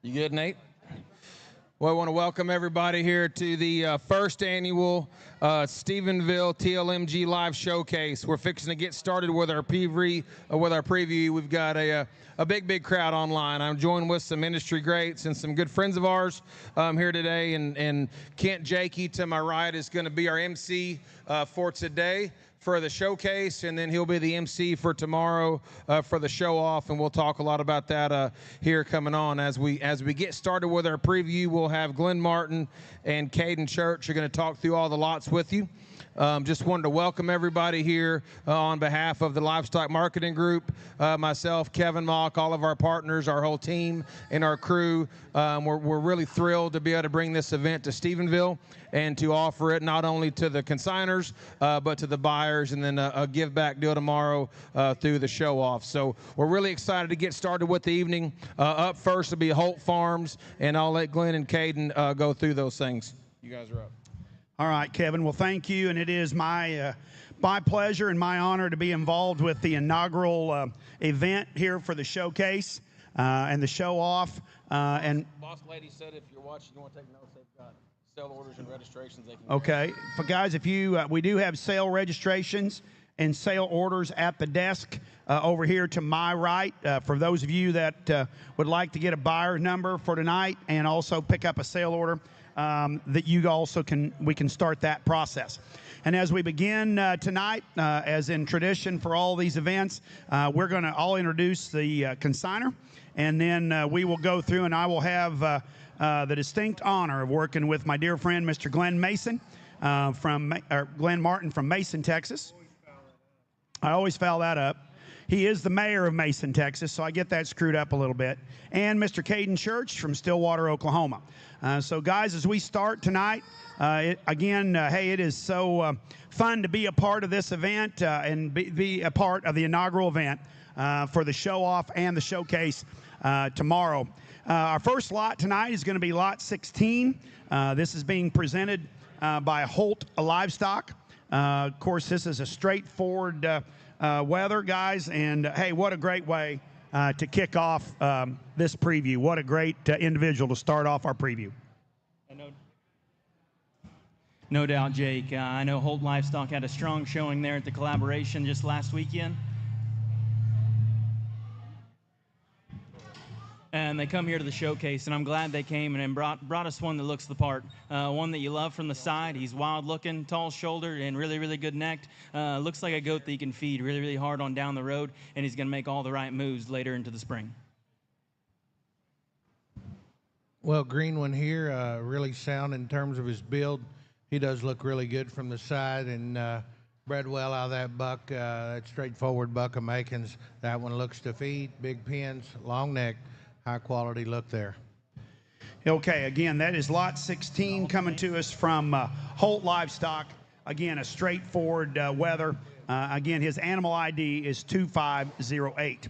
You good, Nate? Well, I want to welcome everybody here to the first annual Stephenville TLMG Live Showcase. We're fixing to get started with our preview. We've got a big crowd online. I'm joined with some industry greats and some good friends of ours here today. And Kent Jakey to my right is going to be our MC for today for the showcase, and then he'll be the MC for tomorrow for the show off, and we'll talk a lot about that here coming on. As we get started with our preview, we'll have Glenn Martin and Caden Church are going to talk through all the lots with you. Just wanted to welcome everybody here on behalf of the Livestock Marketing Group, myself, Kevin Mock, all of our partners, our whole team, and our crew. We're really thrilled to be able to bring this event to Stephenville and to offer it not only to the consigners, but to the buyers, and then a give back deal tomorrow through the show off. So we're really excited to get started with the evening. Up first will be Holt Farms, and I'll let Glenn and Caden go through those things. You guys are up. All right, Kevin. Well, thank you, and it is my pleasure and my honor to be involved with the inaugural event here for the showcase and the show off. And Boss lady said if you're watching, you want to take notes. They've got sale orders and registrations. They can. Okay, for guys, if you we do have sale registrations and sale orders at the desk over here to my right. For those of you that would like to get a buyer number for tonight and also pick up a sale order. That you also we can start that process. And as we begin tonight, as in tradition for all these events, we're going to all introduce the consignor, and then we will go through, and I will have the distinct honor of working with my dear friend, Mr. Glenn Glenn Martin from Mason, Texas. I always foul that up. He is the mayor of Mason, Texas, so I get that screwed up a little bit. And Mr. Caden Church from Stillwater, Oklahoma. So, guys, as we start tonight, hey, it is so fun to be a part of this event and be a part of the inaugural event for the show-off and the showcase tomorrow. Our first lot tonight is going to be Lot 16. This is being presented by Holt Livestock. Of course, this is a straightforward weather, guys, and hey, what a great way to kick off this preview. What a great individual to start off our preview. No doubt, Jake. I know Holt Livestock had a strong showing there at the collaboration just last weekend. And they come here to the showcase, and I'm glad they came and brought us one that looks the part. One that you love from the side. He's wild-looking, tall-shouldered, and really good necked. Looks like a goat that you can feed really hard on down the road, and he's going to make all the right moves later into the spring. Well, green one here, really sound in terms of his build. He does look really good from the side, and bred well out of that buck, that straightforward buck of Makins. That one looks to feed, big pins, long neck. High quality look there. Okay, again, that is Lot 16 coming to us from Holt Livestock. Again, a straightforward weather. Again, his animal ID is 2508.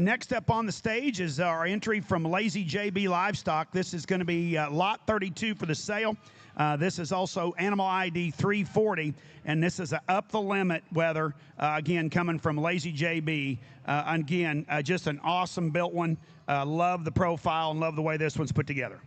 Next up on the stage is our entry from Lazy JB Livestock. This is going to be Lot 32 for the sale. This is also animal ID 340, and this is a up the limit weather, again, coming from Lazy JB. Again, just an awesome built one. Love the profile and love the way this one's put together.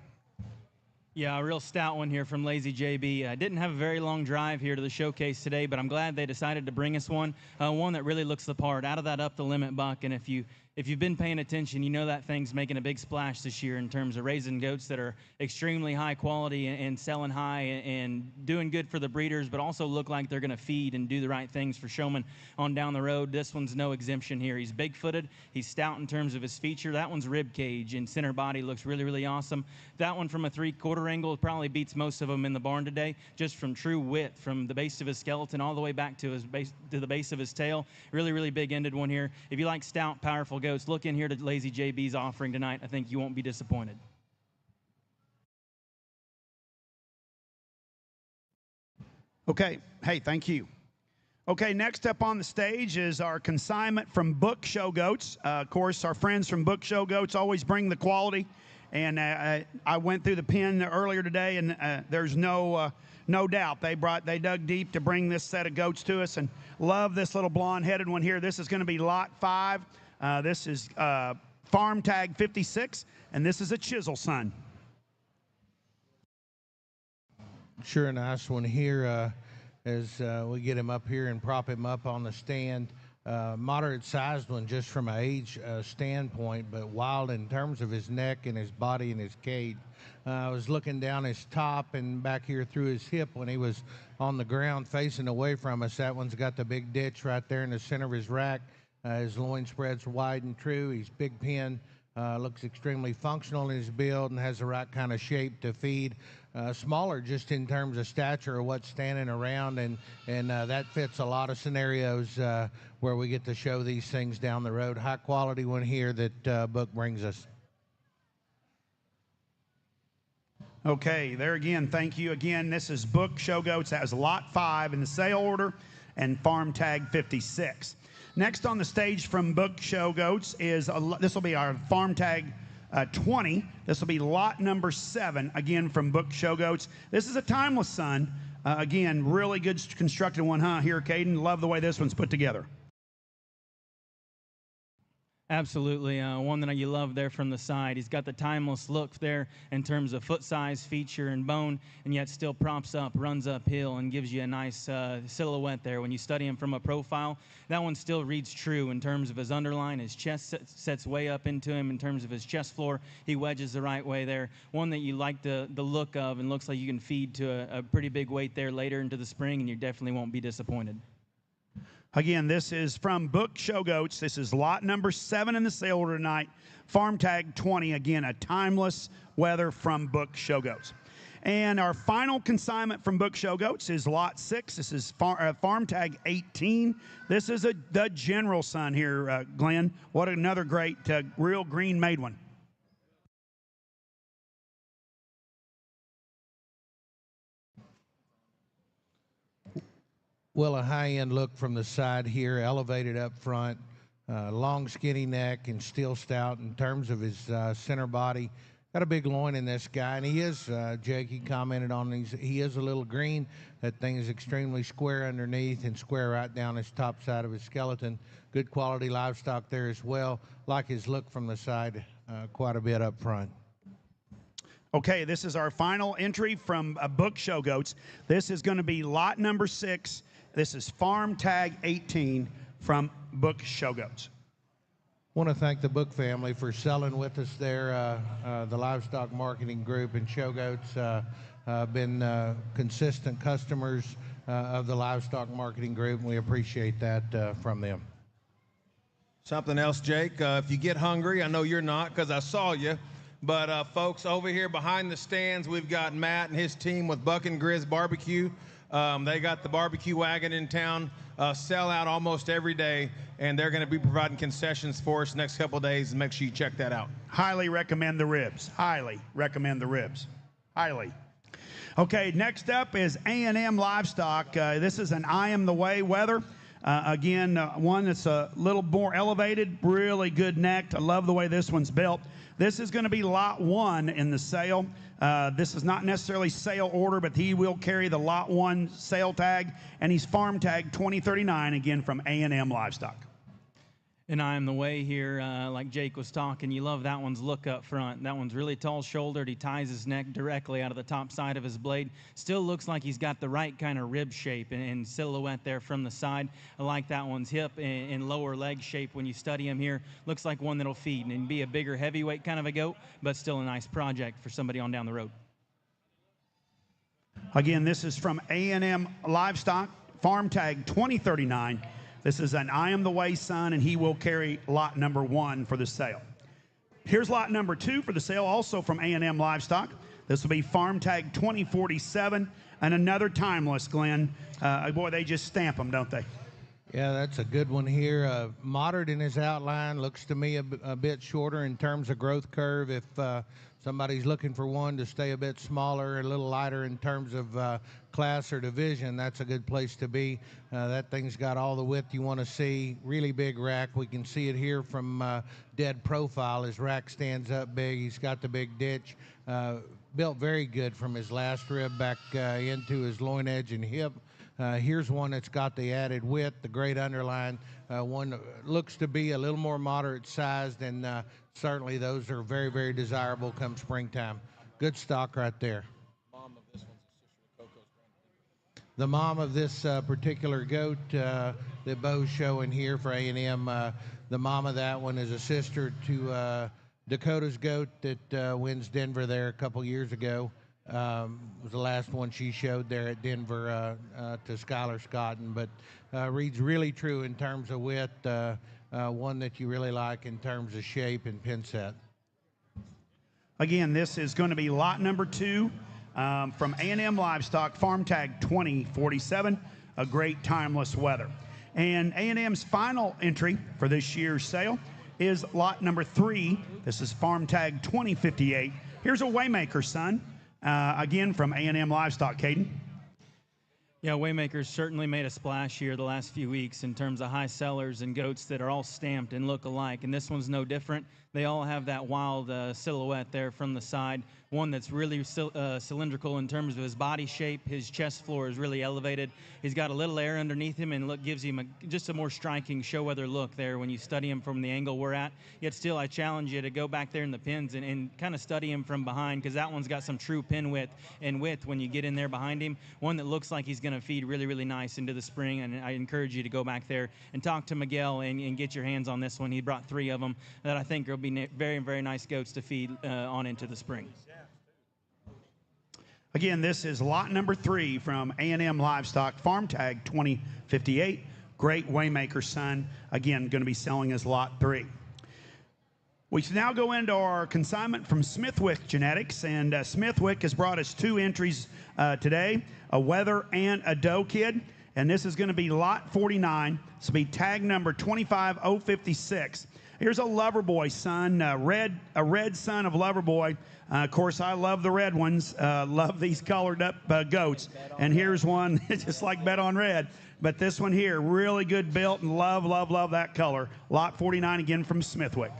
Yeah, a real stout one here from Lazy JB. Didn't have a very long drive here to the showcase today, but I'm glad they decided to bring us one that really looks the part out of that up the limit buck. And if you've been paying attention, you know that thing's making a big splash this year in terms of raising goats that are extremely high quality and selling high and doing good for the breeders, but also look like they're going to feed and do the right things for showmen on down the road. This one's no exemption here. He's big-footed. He's stout in terms of his feature. That one's rib cage and center body looks really awesome. That one from a 3/4 angle probably beats most of them in the barn today, just from true width, from the base of his skeleton all the way back to the base of his tail. Really big-ended one here. If you like stout, powerful goats, look in here to Lazy JB's offering tonight. I think you won't be disappointed. Okay. Hey, thank you. Okay, next up on the stage is our consignment from Book Show Goats. Of course, our friends from Book Show Goats always bring the quality. And I went through the pen earlier today, and there's no doubt they dug deep to bring this set of goats to us, and love this little blonde-headed one here. This is going to be Lot 5. This is farm tag 56, and this is a chisel son. Sure, a nice one here as we get him up here and prop him up on the stand. Moderate sized one just from an age standpoint, but wild in terms of his neck and his body and his cage. I was looking down his top and back here through his hip when he was on the ground facing away from us. That one's got the big ditch right there in the center of his rack. His loin spreads wide and true. He's big pin. Looks extremely functional in his build and has the right kind of shape to feed. Smaller just in terms of stature or what's standing around, and that fits a lot of scenarios where we get to show these things down the road. High quality one here that Book brings us. Okay, there again, thank you again. This is Book Show Goats. That was lot 5 in the sale order and farm tag 56. Next on the stage from Book Show Goats is, this will be our farm tag 20. This will be lot number 7, again from Book Show Goats. This is a timeless son. Again, really good constructed one, huh, here, Caden? Love the way this one's put together. Absolutely. One that you love there from the side. He's got the timeless look there in terms of foot size, feature, and bone, and yet still props up, runs uphill, and gives you a nice silhouette there. When you study him from a profile, that one still reads true in terms of his underline. His chest sets way up into him in terms of his chest floor. He wedges the right way there. One that you like the look of and looks like you can feed to a pretty big weight there later into the spring, and you definitely won't be disappointed. Again, this is from Book Show Goats. This is lot number 7 in the sale order tonight. Farm tag 20. Again, a timeless weather from Book Show Goats. And our final consignment from Book Show Goats is lot 6. This is farm tag 18. This is the General son here, Glenn. What another great, real green made one. Well, a high-end look from the side here, elevated up front, long skinny neck and steel stout in terms of his center body. Got a big loin in this guy, and he is, Jake, he commented on these, he is a little green. That thing is extremely square underneath and square right down his top side of his skeleton. Good quality livestock there as well. Like his look from the side quite a bit up front. Okay, this is our final entry from Book Show Goats. This is going to be lot number 6. This is farm tag 18 from Book Show Goats. Want to thank the Book family for selling with us there. The livestock marketing group and Show Goats been consistent customers of the livestock marketing group, and we appreciate that from them. Something else, Jake, if you get hungry, I know you're not because I saw you, but folks, over here behind the stands, we've got Matt and his team with Buck and Grizz Barbecue. They got the barbecue wagon in town, sell out almost every day, and they're going to be providing concessions for us the next couple of days, and make sure you check that out. Highly recommend the ribs. Highly recommend the ribs. Highly. Okay, next up is A&M Livestock. This is an I Am the Way weather. Again, one that's a little more elevated, really good necked. I love the way this one's built. This is going to be lot 1 in the sale. This is not necessarily sale order, but he will carry the lot 1 sale tag, and he's farm tag 2039, again from A&M Livestock. And I Am the Way here, like Jake was talking, you love that one's look up front. That one's really tall-shouldered. He ties his neck directly out of the top side of his blade. Still looks like he's got the right kind of rib shape and silhouette there from the side. I like that one's hip and lower leg shape when you study him here. Looks like one that'll feed and be a bigger heavyweight kind of a goat, but still a nice project for somebody on down the road. Again, this is from A&M Livestock, farm tag 2039. This is an I Am the Way son, and he will carry lot number 1 for the sale. Here's lot number 2 for the sale, also from A&M Livestock. This will be farm tag 2047, and another timeless, Glenn. Boy, they just stamp them, don't they? Yeah, that's a good one here. Moderate in his outline, looks to me a bit shorter in terms of growth curve. If somebody's looking for one to stay a bit smaller, a little lighter in terms of class or division, that's a good place to be. That thing's got all the width you want to see. Really big rack. We can see it here from dead profile. His rack stands up big. He's got the big ditch. built very good from his last rib back into his loin edge and hip. Here's one that's got the added width, the great underline, one that looks to be a little more moderate sized, and certainly those are very, very desirable come springtime. Good stock right there. The mom of this particular goat that Bo's showing here for A&M, the mom of that one is a sister to Dakota's goat that wins Denver there a couple years ago. Was the last one she showed there at Denver to Skylar Scotton, but reads really true in terms of width, one that you really like in terms of shape and pin set. Again, this is going to be lot number 2 from A&M Livestock, farm tag 2047, a great timeless weather. And A&M's final entry for this year's sale is lot number 3. This is farm tag 2058. Here's a Waymaker son, again from A&M Livestock. Caden. Yeah, Waymaker's certainly made a splash here the last few weeks in terms of high sellers and goats that are all stamped and look alike, and this one's no different. They all have that wild silhouette there from the side, one that's really cylindrical in terms of his body shape. His chest floor is really elevated. He's got a little air underneath him, and gives him just a more striking show-weather look there when you study him from the angle we're at. Yet still, I challenge you to go back there in the pins and kind of study him from behind, because that one's got some true pin width when you get in there behind him. One that looks like he's going to feed really, really nice into the spring, and I encourage you to go back there and talk to Miguel and get your hands on this one. He brought 3 of them that I think will be very, very nice goats to feed on into the spring. Again, this is lot number 3 from A&M Livestock, farm tag 2058. Great Waymaker son. Again, going to be selling as lot 3. We now go into our consignment from Smithwick Genetics, and Smithwick has brought us 2 entries today, a wether and a doe kid, and this is going to be lot 49. This will be tag number 25056. Here's a Loverboy son, a red son of Loverboy. Of course, I love the red ones, love these colored up goats. And here's one just like Bet on Red. But this one here, really good built, and love, love, love that color. Lot 49 again from Smithwick.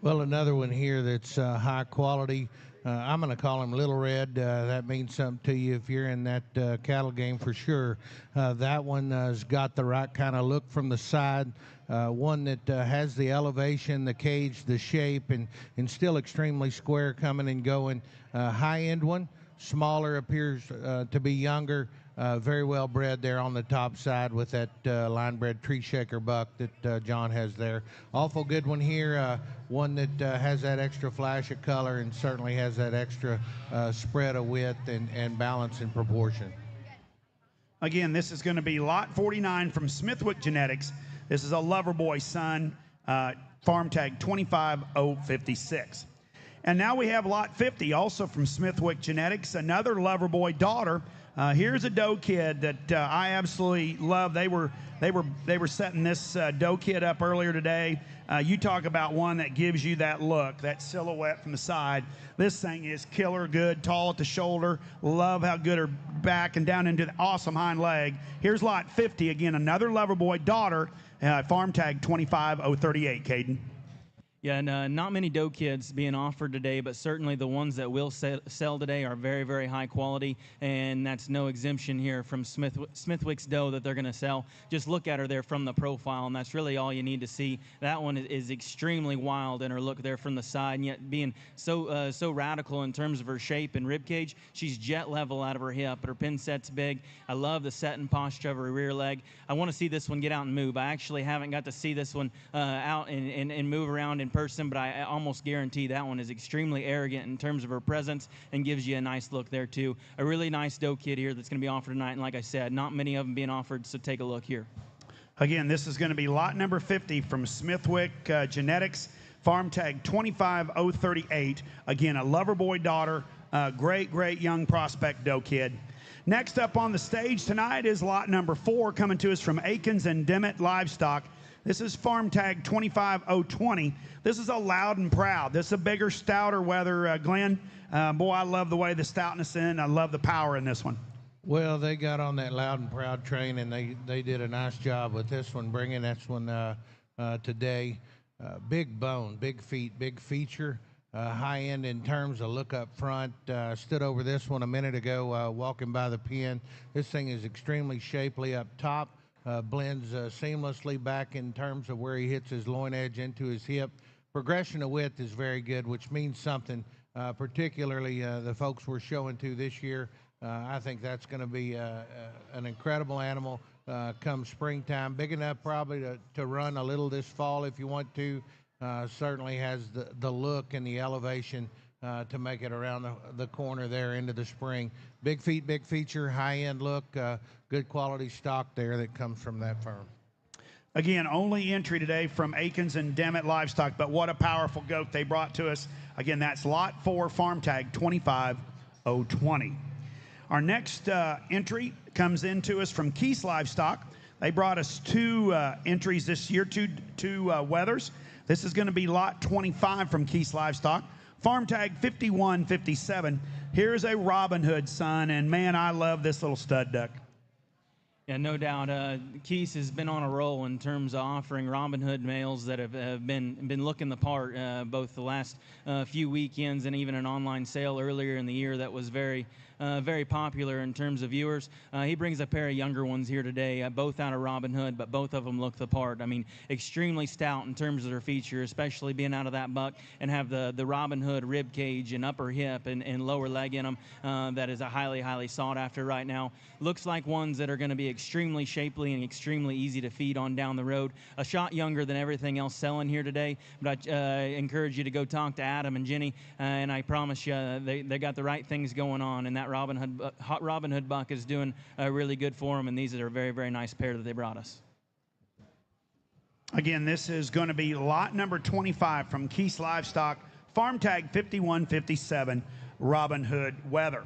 Well, another one here that's high quality. I'm going to call him Little Red. That means something to you if you're in that cattle game for sure. That one has got the right kind of look from the side. One that has the elevation, the cage, the shape, and still extremely square coming and going. High-end one, smaller, appears to be younger. Very well bred there on the top side with that line-bred tree shaker buck that John has there. Awful good one here. One that has that extra flash of color and certainly has that extra spread of width and balance and proportion. Again, this is going to be lot 49 from Smithwick Genetics. This is a Loverboy son, farm tag 25056. And now we have lot 50, also from Smithwick Genetics, another Loverboy daughter. Here's a doe kid that I absolutely love. They were setting this doe kid up earlier today. You talk about one that gives you that look, that silhouette from the side. This thing is killer good, tall at the shoulder. Love how good her back and down into the awesome hind leg. Here's lot 50, again, another Loverboy daughter, farm tag 25038, Caden. Yeah, and not many doe kids being offered today, but certainly the ones that will sell today are very, very high quality, and that's no exemption here from Smithwick's doe that they're going to sell. Just look at her there from the profile, and that's really all you need to see. That one is extremely wild in her look there from the side, and yet being so radical in terms of her shape and rib cage. She's jet level out of her hip, but her pin set's big. I love the set and posture of her rear leg. I want to see this one get out and move. I actually haven't got to see this one out and move around in person, but I almost guarantee that one is extremely arrogant in terms of her presence and gives you a nice look there too. A really nice doe kid here that's going to be offered tonight, and like I said, not many of them being offered, so take a look here. Again, this is going to be lot number 50 from Smithwick Genetics, farm tag 25038. Again, a Loverboy daughter, great young prospect doe kid. Next up on the stage tonight is lot number 4, coming to us from Akins and Dimmitt Livestock. This is farm tag 25020. This is a Loud and Proud. This is a bigger, stouter wether, Glenn. Boy, I love the way the stoutness in. I love the power in this one. Well, they got on that Loud and Proud train, and they did a nice job with this one, bringing this one today. Big bone, big feet, big feature. high end in terms of look up front. Stood over this one a minute ago walking by the pen. This thing is extremely shapely up top, blends seamlessly back in terms of where he hits his loin edge into his hip. Progression of width is very good, which means something, particularly the folks we're showing to this year. I think that's going to be an incredible animal come springtime. Big enough probably to run a little this fall if you want to. Certainly has the look and the elevation to make it around the corner there into the spring. Big feet, big feature, high-end look, good quality stock there that comes from that firm. Again, only entry today from Akins and Demet Livestock, but what a powerful goat they brought to us. Again, that's Lot 4, farm tag 25020. Our next entry comes into us from Keith's Livestock. They brought us two entries this year, two weathers. This is going to be Lot 25 from Keith's Livestock. Farm tag 5157. Here's a Robin Hood, son, and man, I love this little stud duck. Yeah, no doubt. Keese has been on a roll in terms of offering Robin Hood males that have been looking the part both the last few weekends and even an online sale earlier in the year that was very popular in terms of viewers. He brings a pair of younger ones here today, both out of Robin Hood, but both of them look the part. I mean, extremely stout in terms of their feature, especially being out of that buck and have the Robin Hood rib cage and upper hip and lower leg in them. That is a highly sought after right now. Looks like ones that are going to be extremely shapely and extremely easy to feed on down the road. A shot younger than everything else selling here today, but I encourage you to go talk to Adam and Jenny, and I promise you they got the right things going on, and that Robin Hood buck is doing really good for them, and these are a very nice pair that they brought us. Again, this is going to be lot number 25 from Keith's Livestock, farm tag 5157, Robin Hood Weather.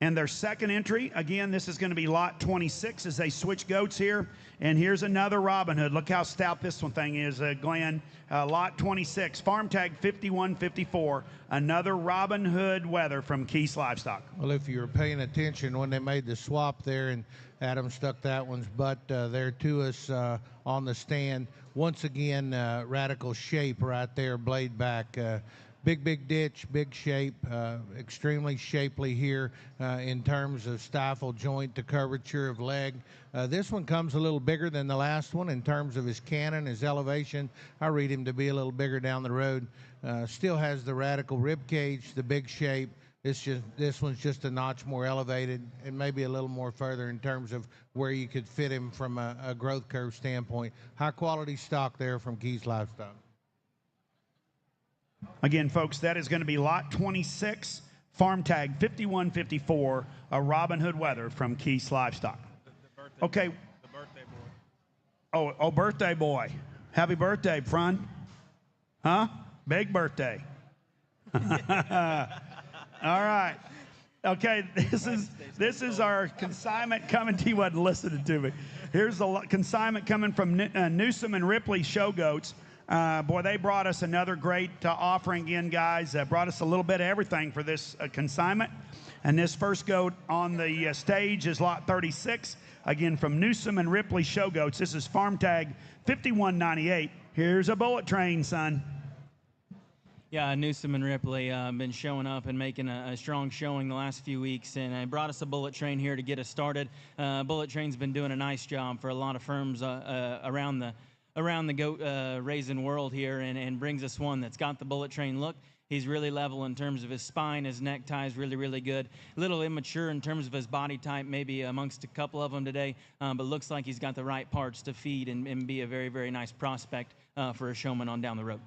And their second entry, again, this is going to be lot 26 as they switch goats here. And here's another Robin Hood. Look how stout this one thing is, Glenn. Lot 26, farm tag 5154, another Robin Hood Weather from Keith's Livestock. Well, if you were paying attention when they made the swap there and Adam stuck that one's butt there to us on the stand, once again, radical shape right there, blade back. Big ditch, big shape, extremely shapely here in terms of stifle joint to curvature of leg. This one comes a little bigger than the last one in terms of his cannon, his elevation. I read him to be a little bigger down the road. Still has the radical rib cage, the big shape. This one's just a notch more elevated and maybe a little more further in terms of where you could fit him from a growth curve standpoint. High quality stock there from Keith's Livestock. Again, folks, that is going to be lot 26, farm tag 5154, a Robin Hood Weather from Keith's Livestock. Okay. The birthday boy. Oh, birthday boy. Happy birthday, friend. Huh? Big birthday. All right. Okay, this is our consignment coming to you. Wasn't listening to me. Here's the consignment coming from Newsom and Ripley Show Goats. Boy, they brought us another great offering again, guys. Brought us a little bit of everything for this consignment. And this first goat on the stage is lot 36, again from Newsom and Ripley Show Goats. This is farm tag 5198. Here's a bullet train, son. Yeah, Newsom and Ripley been showing up and making a strong showing the last few weeks, and I brought us a bullet train here to get us started. Bullet train's been doing a nice job for a lot of firms around the goat raising world here, and brings us one that's got the bullet train look. He's really level in terms of his spine. His necktie is really good. A little immature in terms of his body type, maybe amongst a couple of them today, but looks like he's got the right parts to feed and be a very nice prospect for a showman on down the road.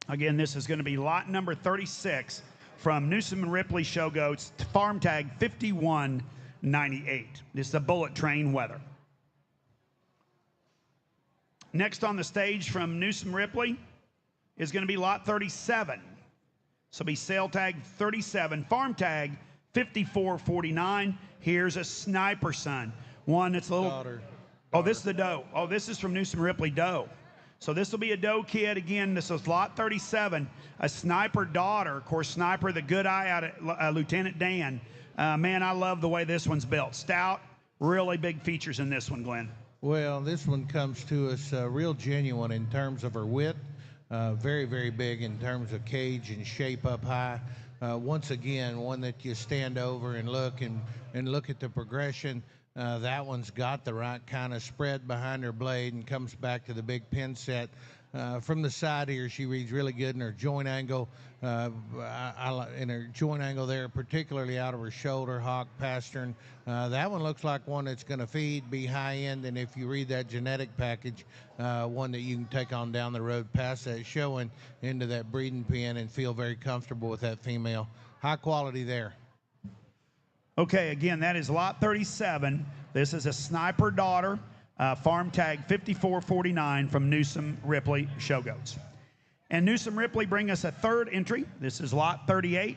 Again, this is going to be lot number 36 from Newsom and Ripley Show Goats, farm tag 5198. This is the bullet train Weather. Next on the stage from Newsom Ripley is going to be lot 37. So be sale tag 37, farm tag 5449. Here's a sniper, son. One that's a little... Daughter. Oh, this is the doe. Oh, this is from Newsom Ripley doe. So this will be a doe kid. Again, this is lot 37, a sniper daughter. Of course, Sniper, the good eye out at Lieutenant Dan. Man, I love the way this one's built. Stout, really big features in this one, Glenn. Well, this one comes to us real genuine in terms of her width, Very, very big in terms of cage and shape up high. Once again, one that you stand over and look at the progression. That one's got the right kind of spread behind her blade and comes back to the big pin set. From the side here, she reads really good in her joint angle. In her joint angle there, particularly out of her shoulder, hock, pastern. That one looks like one that's going to feed, be high end, and if you read that genetic package, one that you can take on down the road past that showing into that breeding pen and feel very comfortable with that female. High quality there. Okay, again, that is lot 37. This is a sniper daughter, farm tag 5449 from Newsom Ripley Show Goats. And Newsom Ripley bring us a third entry. This is lot 38.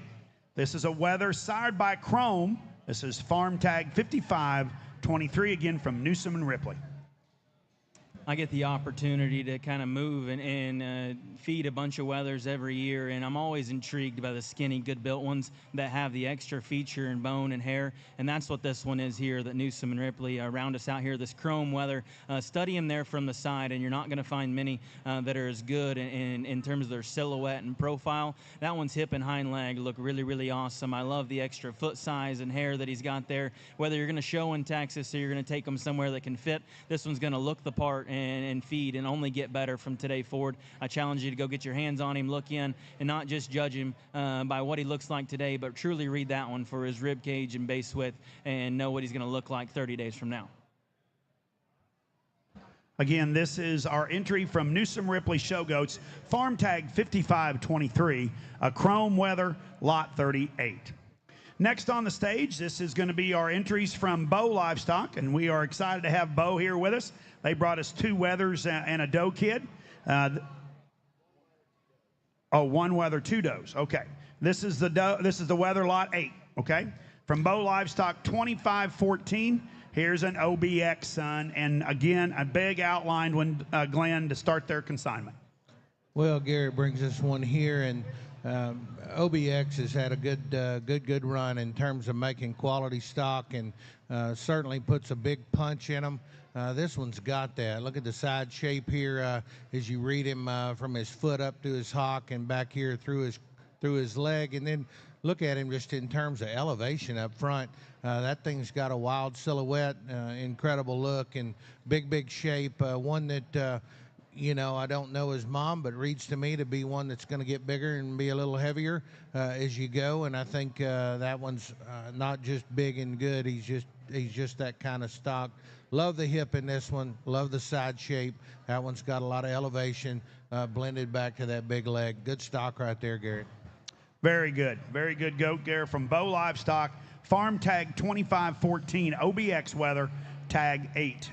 This is a weather sired by Chrome. This is farm tag 5523, again from Newsom and Ripley. I get the opportunity to kind of move and feed a bunch of weathers every year, and I'm always intrigued by the skinny, good-built ones that have the extra feature and bone and hair, and that's what this one is here that Newsom and Ripley round us out here, this chrome weather. Study them there from the side, and you're not going to find many that are as good in terms of their silhouette and profile. That one's hip and hind leg look really, really awesome. I love the extra foot size and hair that he's got there. Whether you're going to show in Texas or you're going to take them somewhere that can fit, this one's going to look the part and feed and only get better from today forward. I challenge you to go get your hands on him, look in, and not just judge him by what he looks like today, but truly read that one for his rib cage and base width and know what he's going to look like 30 days from now. Again, this is our entry from Newsom Ripley Show Goats, farm tag 5523, a chrome weather, lot 38. Next on the stage, this is going to be our entries from Bow Livestock, and we are excited to have Bow here with us. They brought us 2 weathers and a doe kid. One weather, 2 does. Okay. This is the weather lot 8. Okay. From Bow Livestock 2514. Here's an OBX son, and again a big outlined one, Glenn, to start their consignment. Well, Garrett brings us one here, and OBX has had a good run in terms of making quality stock, and certainly puts a big punch in them. This one's got that. Look at the side shape here as you read him from his foot up to his hock and back here through his leg, and then look at him just in terms of elevation up front. That thing's got a wild silhouette, incredible look, and big shape. One that I don't know his mom, but reads to me to be one that's going to get bigger and be a little heavier as you go. And I think that one's not just big and good. He's just that kind of stock. Love the hip in this one. Love the side shape. That one's got a lot of elevation blended back to that big leg. Good stock right there, Garrett. Very good goat, Garrett, from Bow Livestock. Farm tag 2514, OBX weather, tag 8.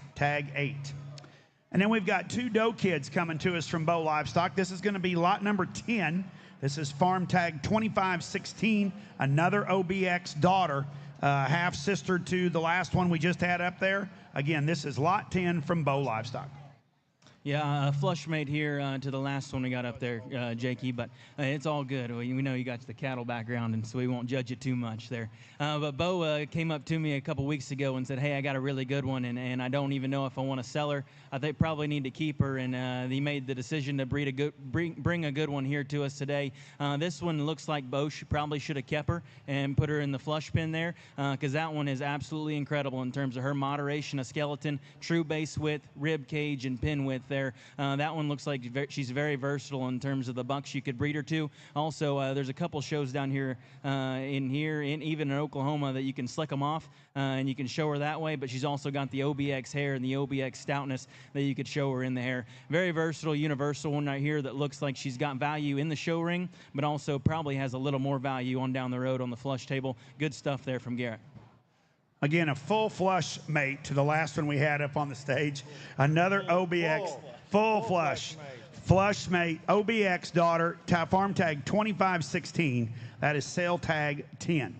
And then we've got 2 doe kids coming to us from Bow Livestock. This is going to be lot number 10. This is farm tag 2516, another OBX daughter, half sister to the last one we just had up there. Again, this is lot 10 from Bow Livestock. Yeah, a flush mate here to the last one we got up there, Jakey, but it's all good. We know you got the cattle background, and so we won't judge you too much there. But Bo came up to me a couple weeks ago and said, hey, I got a really good one, and I don't even know if I want to sell her. I think probably need to keep her, and he made the decision to bring a good one here to us today. This one looks like Bo probably should have kept her and put her in the flush pen there, because that one is absolutely incredible in terms of her moderation of skeleton, true base width, rib cage, and pin width there. That one looks like she's very versatile in terms of the bucks you could breed her to. Also, there's a couple shows down here, even in Oklahoma, that you can slick them off and you can show her that way, but she's also got the OBX hair and the OBX stoutness that you could show her in the hair. Very versatile, universal one right here that looks like she's got value in the show ring, but also probably has a little more value on down the road on the flush table. Good stuff there from Garrett. Again, a full flush mate to the last one we had up on the stage. Another OBX, full flush mate, OBX daughter, farm tag 2516. That is sale tag 10.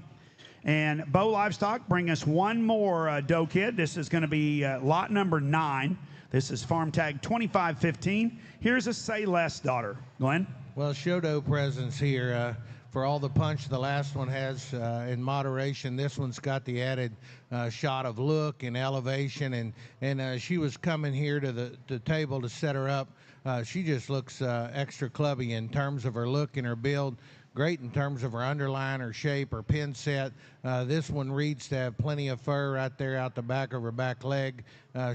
And Bow Livestock bring us one more doe kid. This is going to be lot number 9. This is farm tag 2515. Here's a Say Less daughter. Glenn? Well, show doe presence here. For all the punch the last one has in moderation, this one's got the added shot of look and elevation, and she was coming here to the table to set her up She just looks extra clubby in terms of her look and her build. Great in terms of her underline, her shape, her pin set. This one reads to have plenty of fur right there out the back of her back leg.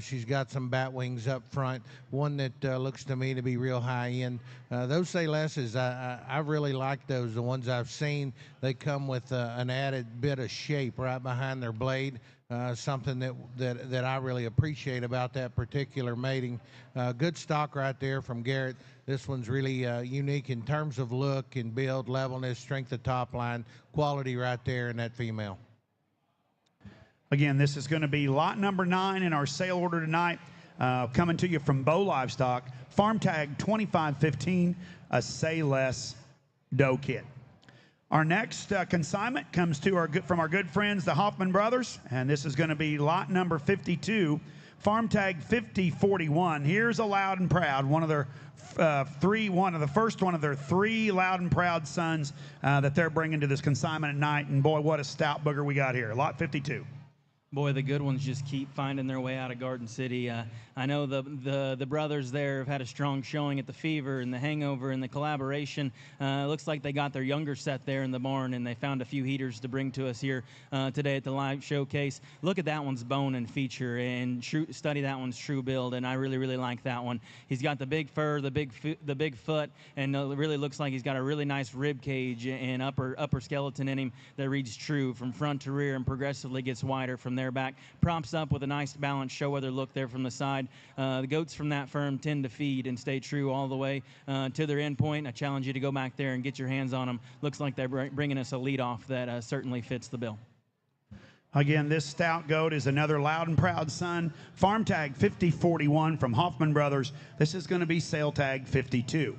She's got some bat wings up front, one that looks to me to be real high end. Those Celestes, I really like those, the ones I've seen. They come with an added bit of shape right behind their blade. Something that I really appreciate about that particular mating. Good stock right there from Garrett. This one's really unique in terms of look and build, levelness, strength of top line, quality right there in that female. Again, this is going to be lot number 9 in our sale order tonight. Coming to you from Bow Livestock, farm tag 2515, a Say Less doe kit. Our next consignment comes to from our good friends, the Hoffman brothers, and this is going to be lot number 52, farm tag 5041. Here's a Loud and Proud, one of their first one of their 3 Loud and Proud sons that they're bringing to this consignment at night. And boy, what a stout booger we got here, lot 52. Boy, the good ones just keep finding their way out of Garden City. I know the brothers there have had a strong showing at the Fever and the Hangover and the Collaboration. Looks like they got their younger set there in the barn, and they found a few heaters to bring to us here today at the live showcase. Look at that one's bone and feature, and study that one's true build, and I really, really like that one. He's got the big fur, the big foot, and it really looks like he's got a really nice rib cage and upper skeleton in him that reads true from front to rear and progressively gets wider from there back. Props up with a nice balanced show weather look there from the side. The goats from that firm tend to feed and stay true all the way to their end point. I challenge you to go back there and get your hands on them. Looks like they're bringing us a lead off that certainly fits the bill. Again, this stout goat is another Loud and Proud son. Farm tag 5041 from Hoffman Brothers. This is going to be sale tag 52.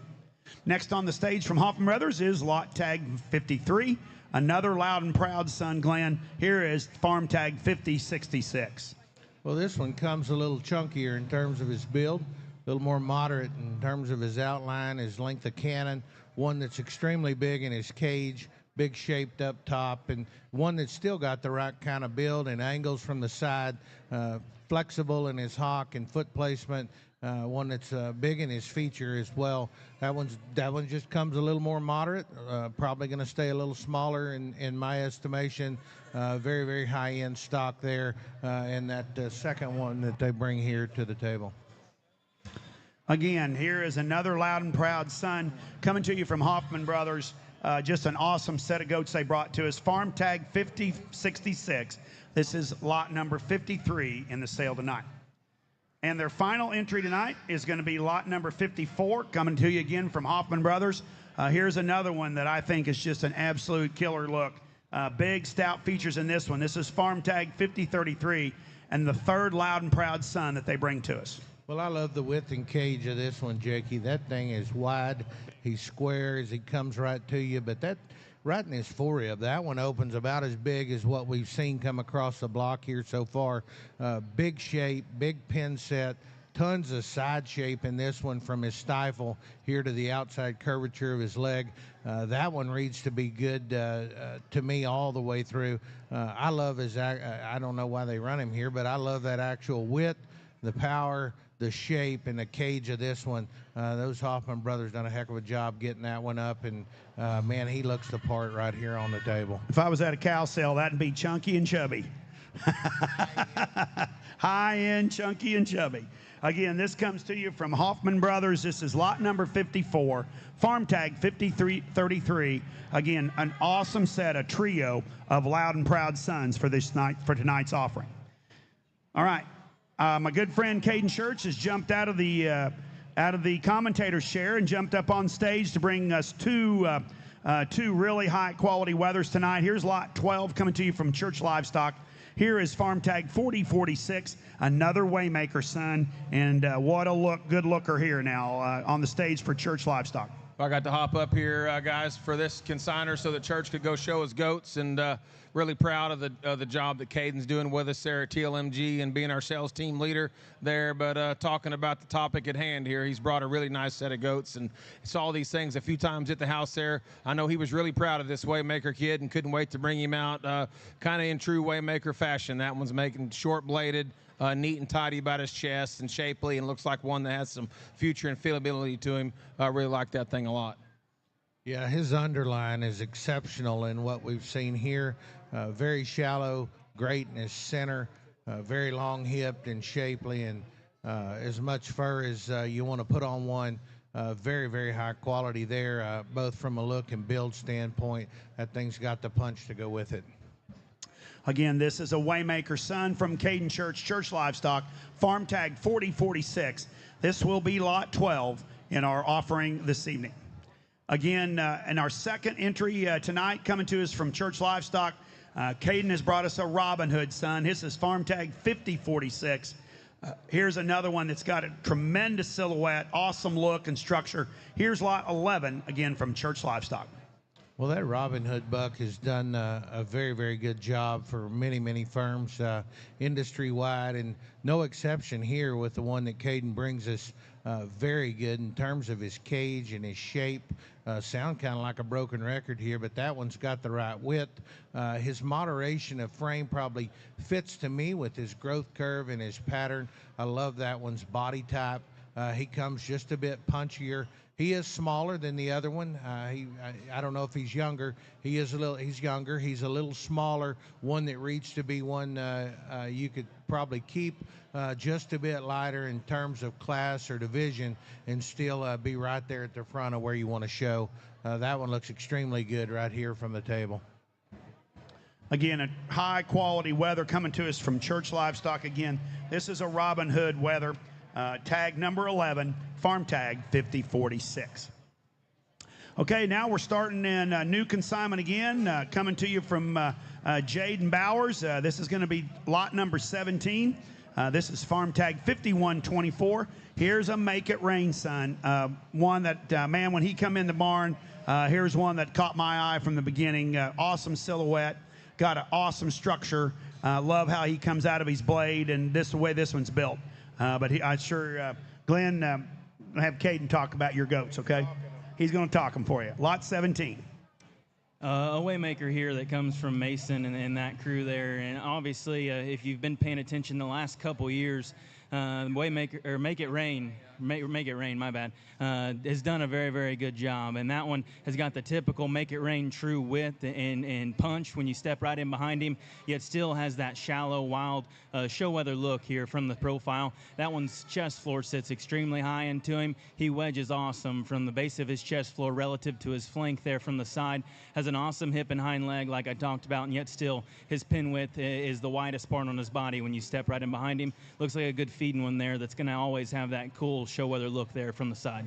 Next on the stage from Hoffman Brothers is lot tag 53. Another Loud and Proud son, Glenn. Here is farm tag 5066. Well, this one comes a little chunkier in terms of his build, a little more moderate in terms of his outline, his length of cannon, one that's extremely big in his cage, big shaped up top, and one that's still got the right kind of build and angles from the side, flexible in his hock and foot placement, one that's big in his feature as well. That one just comes a little more moderate, probably going to stay a little smaller in my estimation. Very, very high-end stock there, and that second one that they bring here to the table. Again, here is another Loud and Proud son coming to you from Hoffman Brothers. Just an awesome set of goats they brought to us. Farm tag 5066. This is lot number 53 in the sale tonight. And their final entry tonight is going to be lot number 54, coming to you again from Hoffman Brothers. Here's another one that I think is just an absolute killer look. Big, stout features in this one. This is farm tag 5033, and the third Loud and Proud son that they bring to us. Well, I love the width and cage of this one, Jakey. That thing is wide. He's square as he comes right to you, but that right in his forerib, that one opens about as big as what we've seen come across the block here so far. Big shape, big pin set, tons of side shape in this one from his stifle here to the outside curvature of his leg. That one reads to be good to me all the way through. I love his, I don't know why they run him here, but I love that actual width, the power, the shape, and the cage of this one. Those Hoffman brothers done a heck of a job getting that one up, and man, he looks the part right here on the table. If I was at a cow sale, that'd be chunky and chubby. High-end, chunky, and chubby. Again, this comes to you from Hoffman Brothers. This is lot number 54, farm tag 5333. Again, an awesome set, a trio of Loud and Proud sons for tonight's offering. All right. My good friend Caden Church has jumped out of the commentator's chair and jumped up on stage to bring us two really high quality weathers tonight. Here's lot 12 coming to you from Church Livestock. Here is farm tag 4046, another Waymaker son, and what a good looker here now on the stage for Church Livestock. I got to hop up here, guys, for this consigner so the church could go show his goats, and really proud of the job that Caden's doing with us there at TLMG and being our sales team leader there. But talking about the topic at hand here, he's brought a really nice set of goats, and saw these things a few times at the house there. I know he was really proud of this Waymaker kid and couldn't wait to bring him out kind of in true Waymaker fashion. That one's making short-bladed, neat and tidy about his chest and shapely, and looks like one that has some future and feelability to him. I really like that thing a lot. Yeah, his underline is exceptional in what we've seen here. Very shallow, great in his center, very long-hipped and shapely, and as much fur as you want to put on one. Very, very high quality there, both from a look and build standpoint. That thing's got the punch to go with it. Again, this is a Waymaker son from Caden Church, Church Livestock, farm tag 4046. This will be lot 12 in our offering this evening. Again, in our second entry tonight, coming to us from Church Livestock, Caden has brought us a Robin Hood son. This is farm tag 5046. Here's another one that's got a tremendous silhouette, awesome look and structure. Here's lot 11, again from Church Livestock. Well, that Robin Hood buck has done a very, very good job for many, many firms industry-wide, and no exception here with the one that Caden brings us. Very good in terms of his cage and his shape. Sound kind of like a broken record here, but that one's got the right width. His moderation of frame probably fits to me with his growth curve and his pattern. I love that one's body type. He comes just a bit punchier. He is smaller than the other one. I don't know if he's younger. He's younger. He's a little smaller. One that reached to be one you could probably keep just a bit lighter in terms of class or division, and still be right there at the front of where you want to show. That one looks extremely good right here from the table. Again, a high quality wether coming to us from Church Livestock. Again, this is a Robin Hood wether. Tag number 11, farm tag 5046. Okay, now we're starting in new consignment again, coming to you from Caden Bowers. This is going to be lot number 17. This is farm tag 5124. Here's a Make It Rain son. One that, man, when he come in the barn, here's one that caught my eye from the beginning. Awesome silhouette, got an awesome structure. Love how he comes out of his blade, and this the way this one's built. But Glenn, have Caden talk about your goats, okay? He's going to talk them for you. Lot 17. A Waymaker here that comes from Mason and that crew there. And obviously, if you've been paying attention the last couple years, Waymaker, or Make It Rain, my bad, has done a very, very good job. And that one has got the typical Make It Rain true width and punch when you step right in behind him, yet still has that shallow, wild, show weather look here from the profile. That one's chest floor sits extremely high into him. He wedges awesome from the base of his chest floor relative to his flank there from the side. Has an awesome hip and hind leg like I talked about, and yet still his pin width is the widest part on his body when you step right in behind him. Looks like a good feeding one there that's going to always have that cool show weather look there from the side.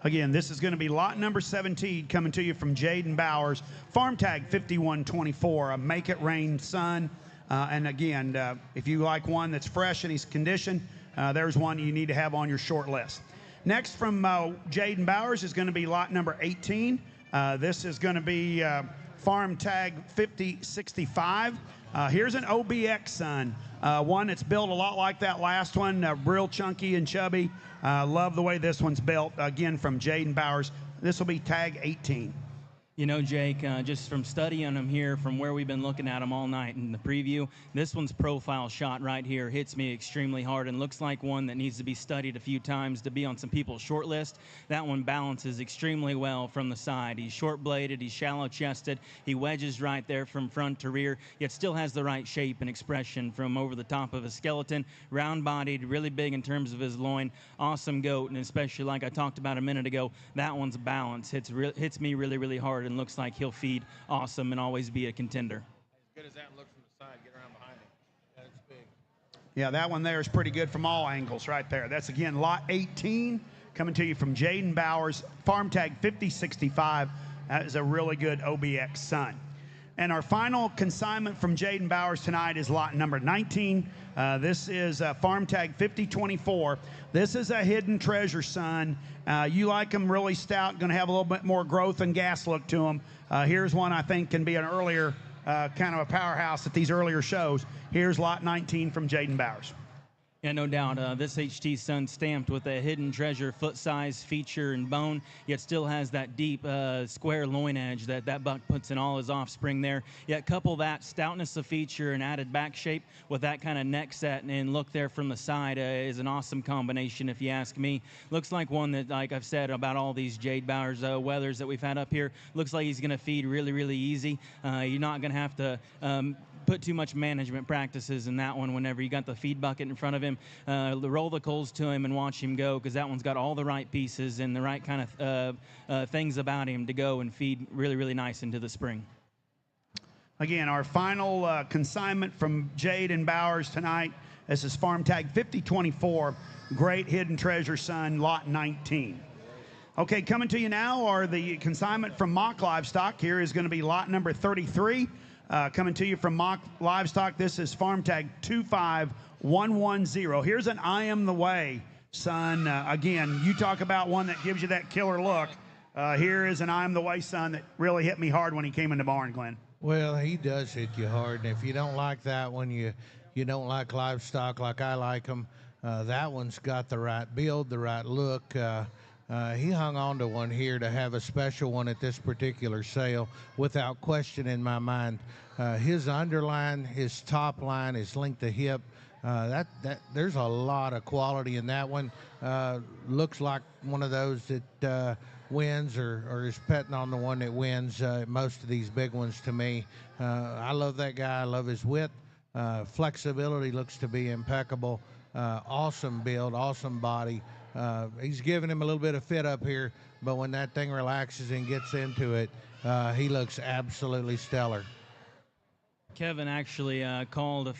Again, this is going to be lot number 17 coming to you from Caden Bowers. Farm tag 5124, a Make It Rain son. And again, if you like one that's fresh in his condition, there's one you need to have on your short list. Next from Caden Bowers is going to be lot number 18. This is going to be farm tag 5065. Here's an OBX son, one that's built a lot like that last one, real chunky and chubby. Love the way this one's built, again, from Caden Bowers. This will be tag 18. You know, Jake, just from studying them here, from where we've been looking at them all night in the preview, this one's profile shot right here hits me extremely hard and looks like one that needs to be studied a few times to be on some people's short list. That one balances extremely well from the side. He's short-bladed, he's shallow-chested, he wedges right there from front to rear, yet still has the right shape and expression from over the top of his skeleton. Round-bodied, really big in terms of his loin. Awesome goat, and especially like I talked about a minute ago, that one's balance hits me really, really hard, and looks like he'll feed awesome and always be a contender. As good as that looks from the side, get around behind him. That's big. Yeah, that one there is pretty good from all angles right there. That's, again, lot 18 coming to you from Caden Bowers, farm tag 5065. That is a really good OBX son. And our final consignment from Caden Bowers tonight is lot number 19. This is farm tag 5024. This is a hidden treasure son. You like them really stout, going to have a little bit more growth and gas look to them. Here's one I think can be an earlier kind of a powerhouse at these earlier shows. Here's lot 19 from Caden Bowers. Yeah, no doubt. This HT Sun stamped with a hidden treasure foot size, feature, and bone, yet still has that deep square loin edge that buck puts in all his offspring there. Yet couple that stoutness of feature and added back shape with that kind of neck set and look there from the side is an awesome combination, if you ask me. Looks like one that, like I've said about all these Jade Bowers weathers that we've had up here, looks like he's going to feed really, really easy. You're not going to have to put too much management practices in that one whenever you got the feed bucket in front of him. Roll the coals to him and watch him go, because that one's got all the right pieces and the right kind of things about him to go and feed really, really nice into the spring. Again, our final consignment from Jade and Bowers tonight. This is farm tag 5024, Great Hidden Treasure Sun, lot 19. Okay, coming to you now are the consignment from Mock Livestock. Here is going to be lot number 33. Coming to you from Mock Livestock, this is farm tag 25110. Here's an I Am the Way, son. Again, you talk about one that gives you that killer look. Here is an I Am the Way, son, that really hit me hard when he came in the barn, Glenn. Well, he does hit you hard, and if you don't like that one, you don't like livestock like I like them. That one's got the right build, the right look. He hung on to one here to have a special one at this particular sale, without question in my mind. His underline, his top line, his length of hip, there's a lot of quality in that one. Looks like one of those that wins or is petting on the one that wins most of these big ones to me. I love that guy. I love his width. Flexibility looks to be impeccable. Awesome build, awesome body. He's giving him a little bit of fit up here, but when that thing relaxes and gets into it, he looks absolutely stellar. Kevin actually called a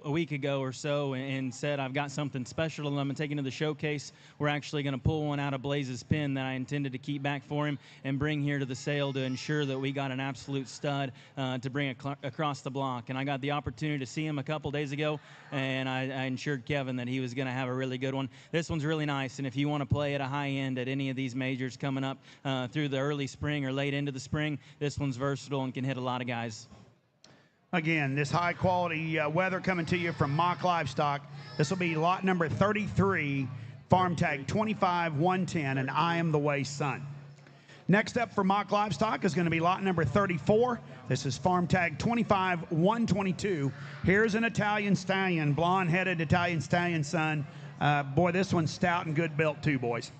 week ago or so and said, I've got something special and I'm taking to the showcase. We're actually going to pull one out of Blaze's pen that I intended to keep back for him and bring here to the sale to ensure that we got an absolute stud to bring across the block. And I got the opportunity to see him a couple days ago, and I ensured Kevin that he was going to have a really good one. This one's really nice, and if you want to play at a high end at any of these majors coming up through the early spring or late into the spring, this one's versatile and can hit a lot of guys. Again, this high-quality weather coming to you from Mock Livestock. This will be lot number 33, farm tag 25110, and I Am the Way, son. Next up for Mock Livestock is going to be lot number 34. This is farm tag 25122. Here's an Italian stallion, blonde-headed Italian stallion, son. Boy, this one's stout and good built too, boys.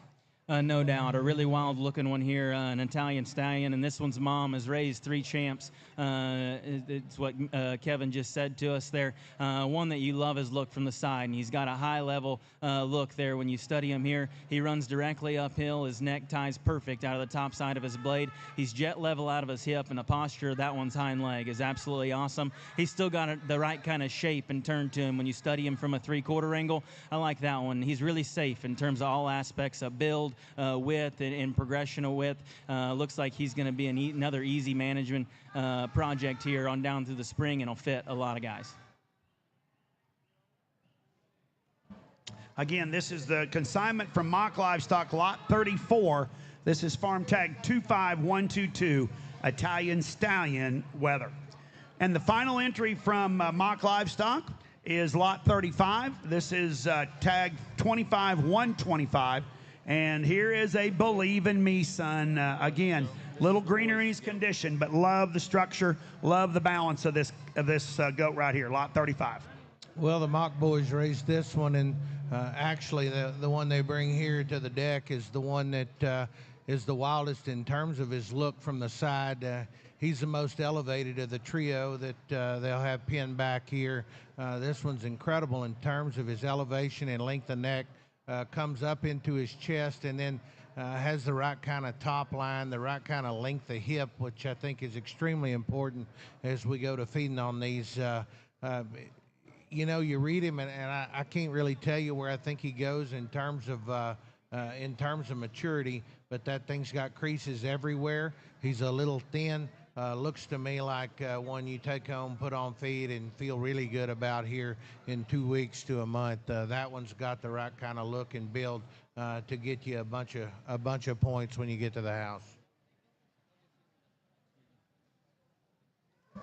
No doubt. A really wild-looking one here, an Italian stallion, and this one's mom has raised 3 champs. It's what Kevin just said to us there. One that you love his look from the side, and he's got a high-level look there when you study him here. He runs directly uphill. His neck ties perfect out of the top side of his blade. He's jet level out of his hip, and the posture of that one's hind leg is absolutely awesome. He's still got the right kind of shape and turn to him when you study him from a 3/4 angle. I like that one. He's really safe in terms of all aspects of build, width, and progression of width. Looks like he's going to be another easy management project here on down through the spring, and will fit a lot of guys. Again, this is the consignment from Mock Livestock, lot 34. This is farm tag 25122, Italian stallion weather. And the final entry from Mock Livestock is lot 35. This is tag 25125. And here is a Believe in Me, son. Again, little greener in his condition, but love the structure, love the balance of this goat right here, lot 35. Well, the Mock boys raised this one, and actually the one they bring here to the deck is the one that is the wildest in terms of his look from the side. He's the most elevated of the trio that they'll have pinned back here. This one's incredible in terms of his elevation and length of neck. Comes up into his chest, and then has the right kind of top line, the right kind of length of hip, which I think is extremely important as we go to feeding on these. You know, you read him, and I can't really tell you where I think he goes in terms of maturity, but that thing's got creases everywhere. He's a little thin. Looks to me like one you take home, put on feed, and feel really good about here in 2 weeks to a month. That one's got the right kind of look and build to get you a bunch of points when you get to the house.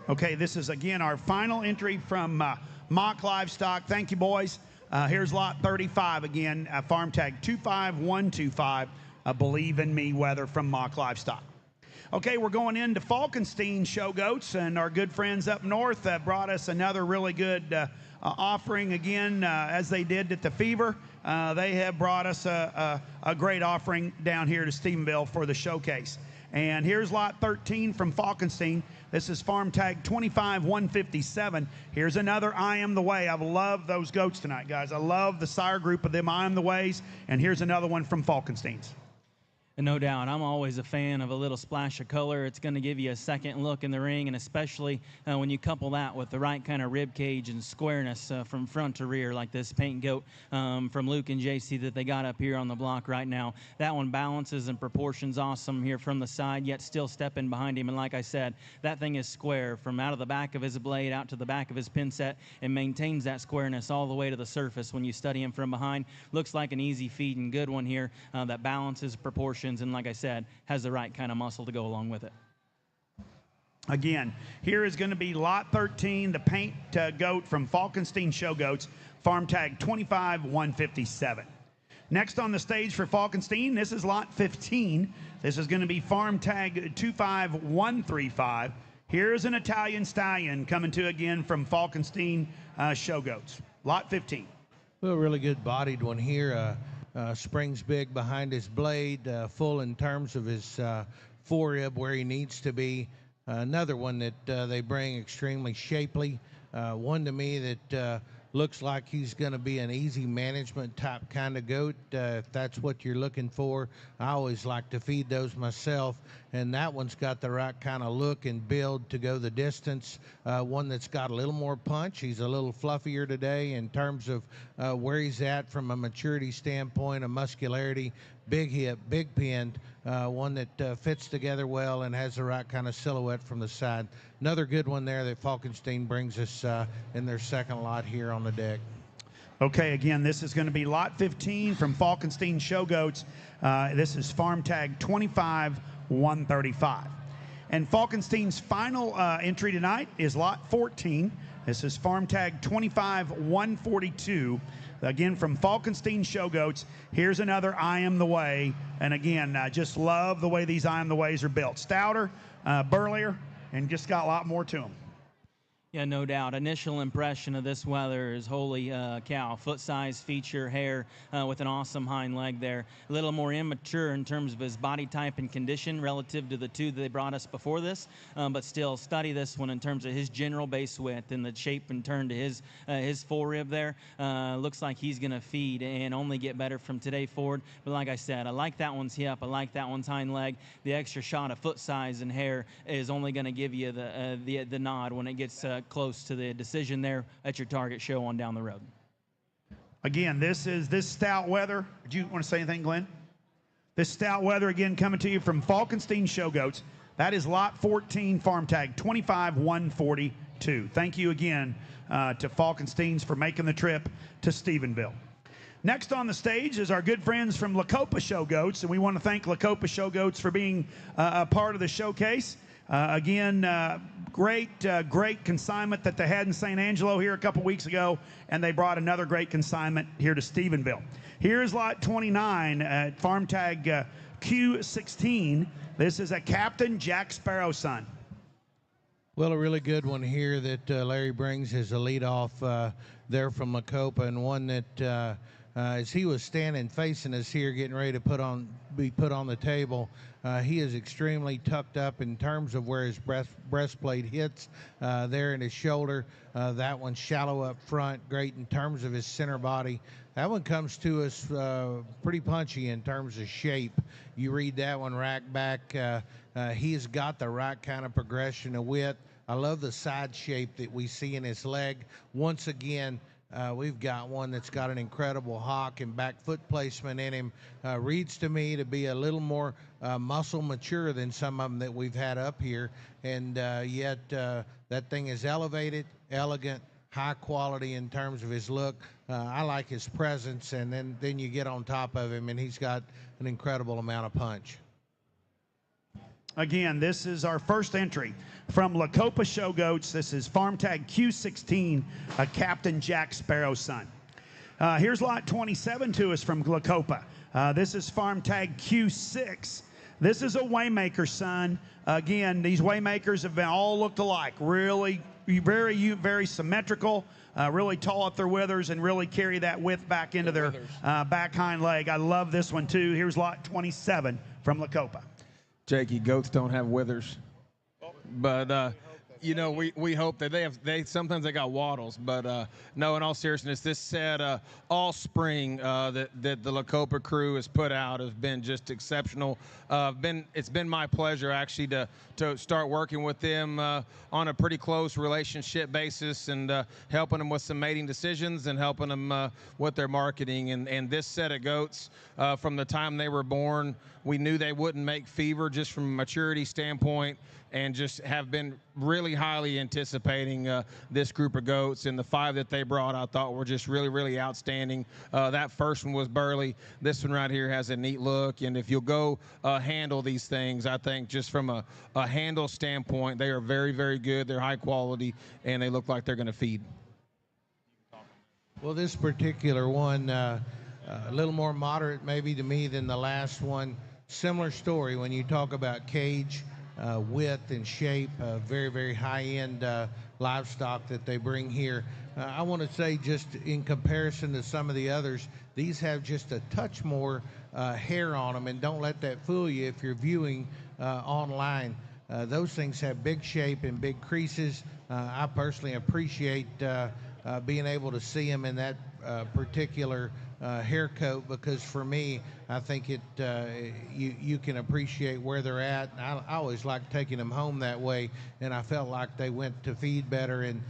Okay, this is again our final entry from Mock Livestock. Thank you, boys. Here's lot 35 again, farm tag 25125, Believe in Me weather from Mock Livestock. Okay, we're going into Falkenstein show goats, and our good friends up north brought us another really good offering again, as they did at the Fever. They have brought us a great offering down here to Stephenville for the showcase. And here's lot 13 from Falkenstein. This is farm tag 25157. Here's another I Am the Way. I love those goats tonight, guys. I love the sire group of them I Am the Ways. And here's another one from Falkenstein's. And no doubt, I'm always a fan of a little splash of color. It's going to give you a second look in the ring, and especially when you couple that with the right kind of rib cage and squareness from front to rear, like this paint goat from Luke and JC that they got up here on the block right now. That one balances and proportions awesome here from the side, yet still stepping behind him. And like I said, that thing is square from out of the back of his blade out to the back of his pin set, and maintains that squareness all the way to the surface when you study him from behind. Looks like an easy feed and good one here that balances proportions. And like I said, has the right kind of muscle to go along with it. Again, here is going to be lot 13, the paint goat from Falkenstein Show Goats, farm tag 25157. Next on the stage for Falkenstein, this is lot 15. This is going to be farm tag 25135. Here's an Italian stallion coming to again from Falkenstein Show Goats, lot 15. Well, really good bodied one here. Springs big behind his blade, full in terms of his forerib where he needs to be. Another one that they bring extremely shapely. One to me that looks like he's going to be an easy management type kind of goat. If that's what you're looking for, I always like to feed those myself. And that one's got the right kind of look and build to go the distance. One that's got a little more punch. He's a little fluffier today in terms of where he's at from a maturity standpoint, a muscularity, big hip, big pinned, one that fits together well and has the right kind of silhouette from the side. Another good one there that Falkenstein brings us in their second lot here on the deck. Okay, again, this is going to be lot 15 from Falkenstein Show Goats. This is farm tag 25135. And Falkenstein's final entry tonight is lot 14. This is farm tag 25142. Again, from Falkenstein Show Goats. Here's another I Am the Way. And again, just love the way these I Am the Ways are built. Stouter, burlier, and just got a lot more to them. Yeah, no doubt. Initial impression of this weather is holy cow. Foot size, feature, hair with an awesome hind leg there. A little more immature in terms of his body type and condition relative to the two that they brought us before this. But still, study this one in terms of his general base width and the shape and turn to his forerib there. Looks like he's going to feed and only get better from today forward. But like I said, I like that one's hip. I like that one's hind leg. The extra shot of foot size and hair is only going to give you the nod when it gets close to the decision there at your target show on down the road. Again, this stout weather. Do you want to say anything, Glenn? This stout weather again coming to you from Falkenstein Show Goats. That is lot 14, farm tag 25142. Thank you again to Falkensteins for making the trip to Stephenville. Next on the stage is our good friends from Lacopa Show Goats, and we want to thank Lacopa Show Goats for being a part of the showcase. Again, great consignment that they had in St. Angelo here a couple weeks ago, and they brought another great consignment here to Stephenville. Here's lot 29 at farm tag Q16. This is a Captain Jack Sparrow son. Well, a really good one here that Larry brings as a leadoff there from Lacopa, and one that as he was standing facing us here getting ready to be put on the table, he is extremely tucked up in terms of where his breastplate hits there in his shoulder. That one's shallow up front, great in terms of his center body. That one comes to us pretty punchy in terms of shape. You read that one rack back. He's got the right kind of progression of width. I love the side shape that we see in his leg. Once again, we've got one that's got an incredible hock and back foot placement in him. Reads to me to be a little more muscle mature than some of them that we've had up here. And yet that thing is elevated, elegant, high quality in terms of his look. I like his presence, and then you get on top of him, and he's got an incredible amount of punch. Again, this is our first entry from Lacopa Show Goats. This is farm tag Q16, a Captain Jack Sparrow son. Here's lot 27 to us from Lacopa. This is farm tag Q6. This is a Waymaker, son. Again, these Waymakers have been all looked alike. Really, very symmetrical, really tall at their withers, and really carry that width back into their back hind leg. I love this one, too. Here's lot 27 from Lacopa. Jakey, goats don't have withers. But, you know, we hope that sometimes they got waddles, but no, in all seriousness, this set all spring that the Lacopa crew has put out has been just exceptional. It's been my pleasure actually to start working with them on a pretty close relationship basis and helping them with some mating decisions and helping them with their marketing. And this set of goats, from the time they were born, we knew they wouldn't make fever just from a maturity standpoint, and just have been really highly anticipating this group of goats. And the 5 that they brought, I thought were just really, really outstanding. That first one was burly. This one right here has a neat look. And if you'll go handle these things, I think just from a handle standpoint, they are very, very good. They're high quality, and they look like they're going to feed. Well, this particular one, a little more moderate maybe to me than the last one. Similar story when you talk about cage, width and shape, very, very high-end livestock that they bring here. I want to say, just in comparison to some of the others, these have just a touch more hair on them, and don't let that fool you if you're viewing online. Those things have big shape and big creases. I personally appreciate being able to see them in that particular hair coat, because for me, I think you can appreciate where they're at. I always like taking them home that way, and I felt like they went to feed better. And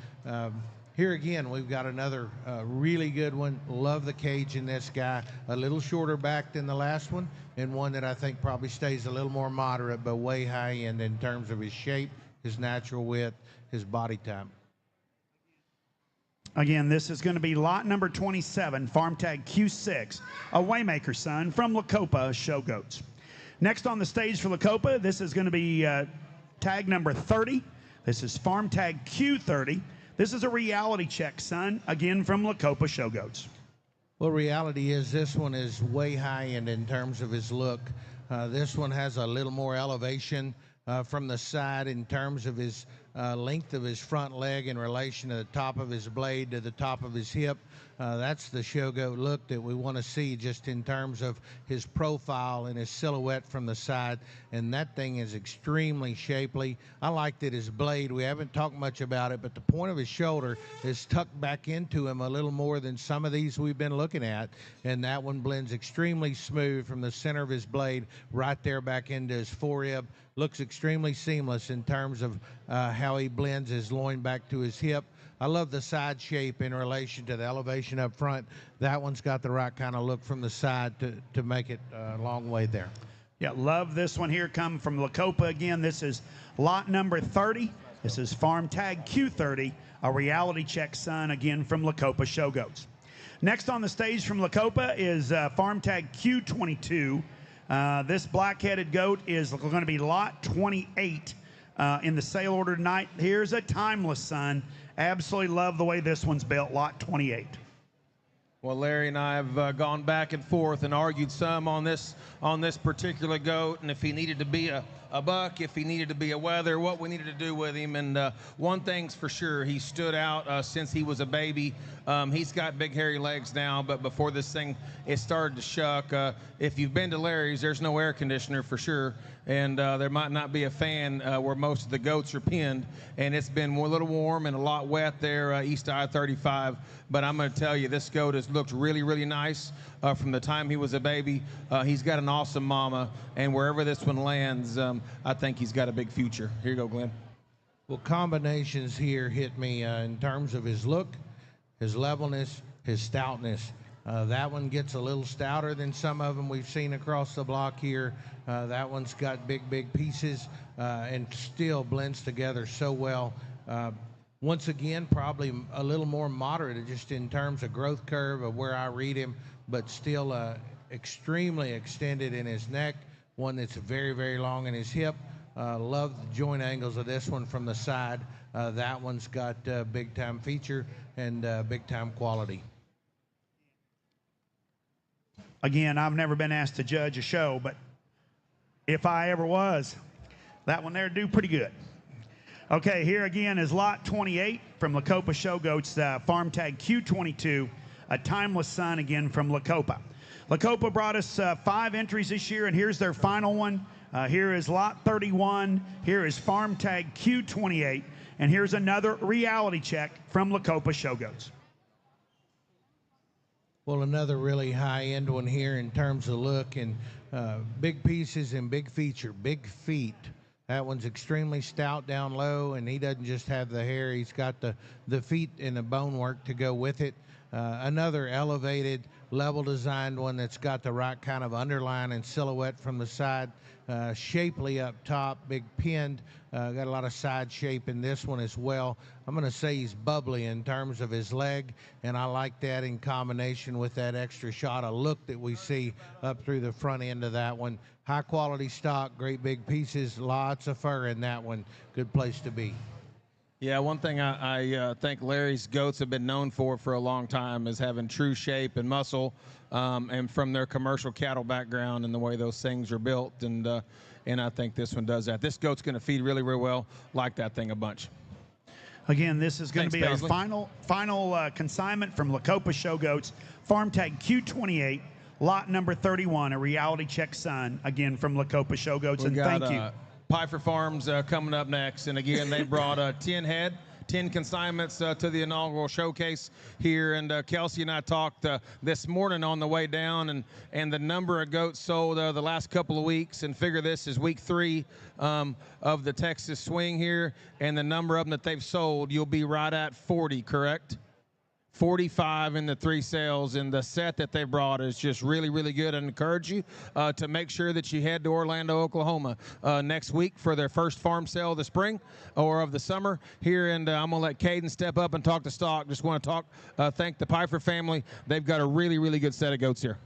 here again, we've got another really good one. Love the cage in this guy. A little shorter back than the last one, and one that I think probably stays a little more moderate, but way high end in terms of his shape, his natural width, his body type. Again, this is going to be lot number 27, farm tag Q6, a Waymaker, son, from Lacopa Show Goats. Next on the stage for Lacopa, this is going to be tag number 30. This is farm tag Q30. This is a reality check, son, again from Lacopa Show Goats. Well, reality is this one is way high end in terms of his look. This one has a little more elevation from the side in terms of his length of his front leg in relation to the top of his blade to the top of his hip. That's the show goat look that we want to see, just in terms of his profile and his silhouette from the side. And that thing is extremely shapely. I like that his blade, we haven't talked much about it, but the point of his shoulder is tucked back into him a little more than some of these we've been looking at. And that one blends extremely smooth from the center of his blade right there back into his forerib. Looks extremely seamless in terms of how he blends his loin back to his hip. I love the side shape in relation to the elevation up front. That one's got the right kind of look from the side to make it a long way there. Yeah, love this one here, come from Lacopa again. This is lot number 30. This is farm tag Q30, a reality check, son, again from Lacopa Show Goats. Next on the stage from Lacopa is farm tag Q22. This black-headed goat is going to be lot 28 in the sale order tonight. Here's a timeless, son. Absolutely love the way this one's built, lot 28. Well, Larry and I have gone back and forth and argued some on this particular goat, and if he needed to be a buck, if he needed to be a wether, what we needed to do with him. And one thing's for sure, he stood out since he was a baby. He's got big hairy legs now, but before this thing, it started to shuck. If you've been to Larry's, there's no air conditioner for sure, and there might not be a fan where most of the goats are pinned, and it's been a little warm and a lot wet there east of I-35. But I'm going to tell you, this goat has looked really, really nice from the time he was a baby. He's got an awesome mama, and wherever this one lands, I think he's got a big future. Here you go, Glenn. Well, combinations here hit me in terms of his look, his levelness, his stoutness. That one gets a little stouter than some of them we've seen across the block here. That one's got big pieces and still blends together so well. Once again, probably a little more moderate just in terms of growth curve of where I read him, but still extremely extended in his neck, one that's very long in his hip. Love the joint angles of this one from the side. That one's got big time feature and big time quality. Again, I've never been asked to judge a show, but if I ever was, that one there do pretty good. Okay, here again is lot 28 from Lacopa Showgoats, farm tag Q22, a timeless son again from Lacopa. Lacopa brought us 5 entries this year, and here's their final one. Here is lot 31. Here is farm tag Q28, and here's another reality check from Lacopa Showgoats. Well, another really high-end one here in terms of look and big pieces and big feature, big feet. That one's extremely stout down low, and he doesn't just have the hair. He's got the feet and the bone work to go with it. Another elevated, level-designed one that's got the right kind of underline and silhouette from the side. Shapely up top, big pinned, got a lot of side shape in this one as well. I'm going to say he's bubbly in terms of his leg, and I like that in combination with that extra shot of look that we see up through the front end of that one. High quality stock, great big pieces, lots of fur in that one. Good place to be. Yeah, one thing I think Larry's goats have been known for a long time is having true shape and muscle, and from their commercial cattle background and the way those things are built, and I think this one does that. This goat's going to feed really, really well. Like that thing a bunch. Again, this is going to be Paisley. our final consignment from Lacopa Showgoats, farm tag Q28, lot number 31, a reality check son, again from Lacopa Showgoats, and thank you. Pfeiffer Farms coming up next, and again they brought 10 consignments to the inaugural showcase here, and Kelsey and I talked this morning on the way down, and the number of goats sold the last couple of weeks, and figure this is week 3 of the Texas swing here, and the number of them that they've sold, you'll be right at 40, correct? 45 in the 3 sales, and the set that they brought is just really, really good. I encourage you to make sure that you head to Orlando, Oklahoma next week for their first farm sale of the spring or of the summer here, and I'm going to let Caden step up and talk to stock. Just want to thank the Pfeiffer family. They've got a really, really good set of goats here.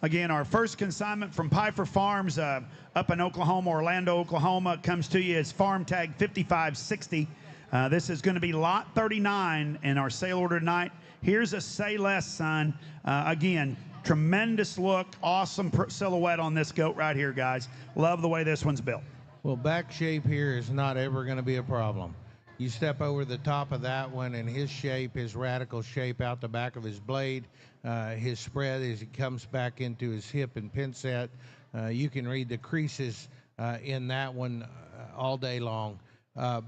Again, our first consignment from Pfeiffer Farms up in Oklahoma, Orlando, Oklahoma, comes to you as farm tag 5560. This is going to be lot 39 in our sale order tonight. Here's a Say Less son. Again, tremendous look, awesome silhouette on this goat right here, guys. Love the way this one's built. Well, back shape here is not ever going to be a problem. You step over the top of that one, and his shape, his radical shape out the back of his blade, his spread as he comes back into his hip and pin set. You can read the creases in that one all day long.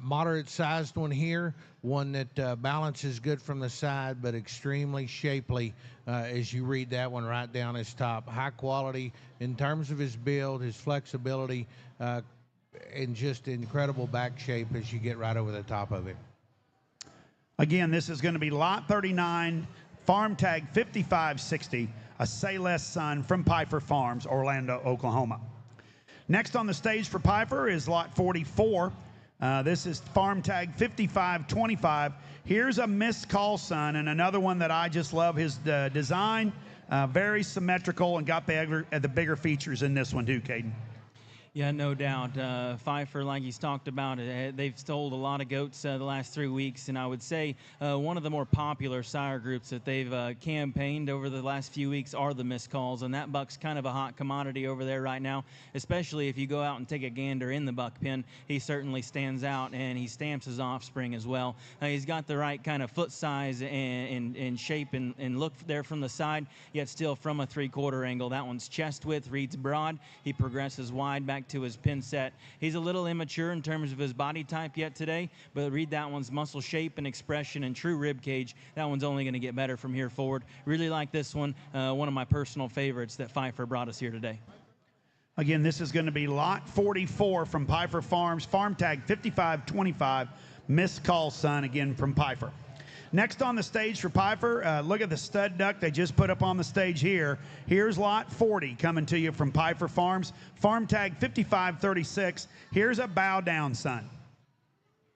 Moderate sized one here, one that balances good from the side, but extremely shapely as you read that one right down his top. High quality in terms of his build, his flexibility, and just incredible back shape as you get right over the top of it. Again, this is going to be lot 39, farm tag 5560, a Say Less son from Pfeiffer Farms, Orlando, Oklahoma. Next on the stage for Pfeiffer is lot 44. This is farm tag 5525. Here's a missed call son, and another one that I just love his design. Very symmetrical, and got the bigger features in this one too, Caden. Yeah, no doubt. Pfeiffer, like he's talked about, they've sold a lot of goats the last 3 weeks, and I would say one of the more popular sire groups that they've campaigned over the last few weeks are the missed calls, and that buck's kind of a hot commodity over there right now, especially if you go out and take a gander in the buck pen. He certainly stands out, and he stamps his offspring as well. He's got the right kind of foot size and shape and look there from the side, yet still from a 3/4 angle. That one's chest width, reads broad. He progresses wide back to his pin set. He's a little immature in terms of his body type yet today, but read that one's muscle shape and expression and true rib cage. That one's only going to get better from here forward. Really like this one. One of my personal favorites that Pfeiffer brought us here today. Again, this is going to be lot 44 from Pfeiffer Farms, farm tag 5525, missed call son, again from Pfeiffer. Next on the stage for Pfeiffer, look at the stud duck they just put up on the stage here. Here's lot 40 coming to you from Pfeiffer Farms, farm tag 5536. Here's a bow down son.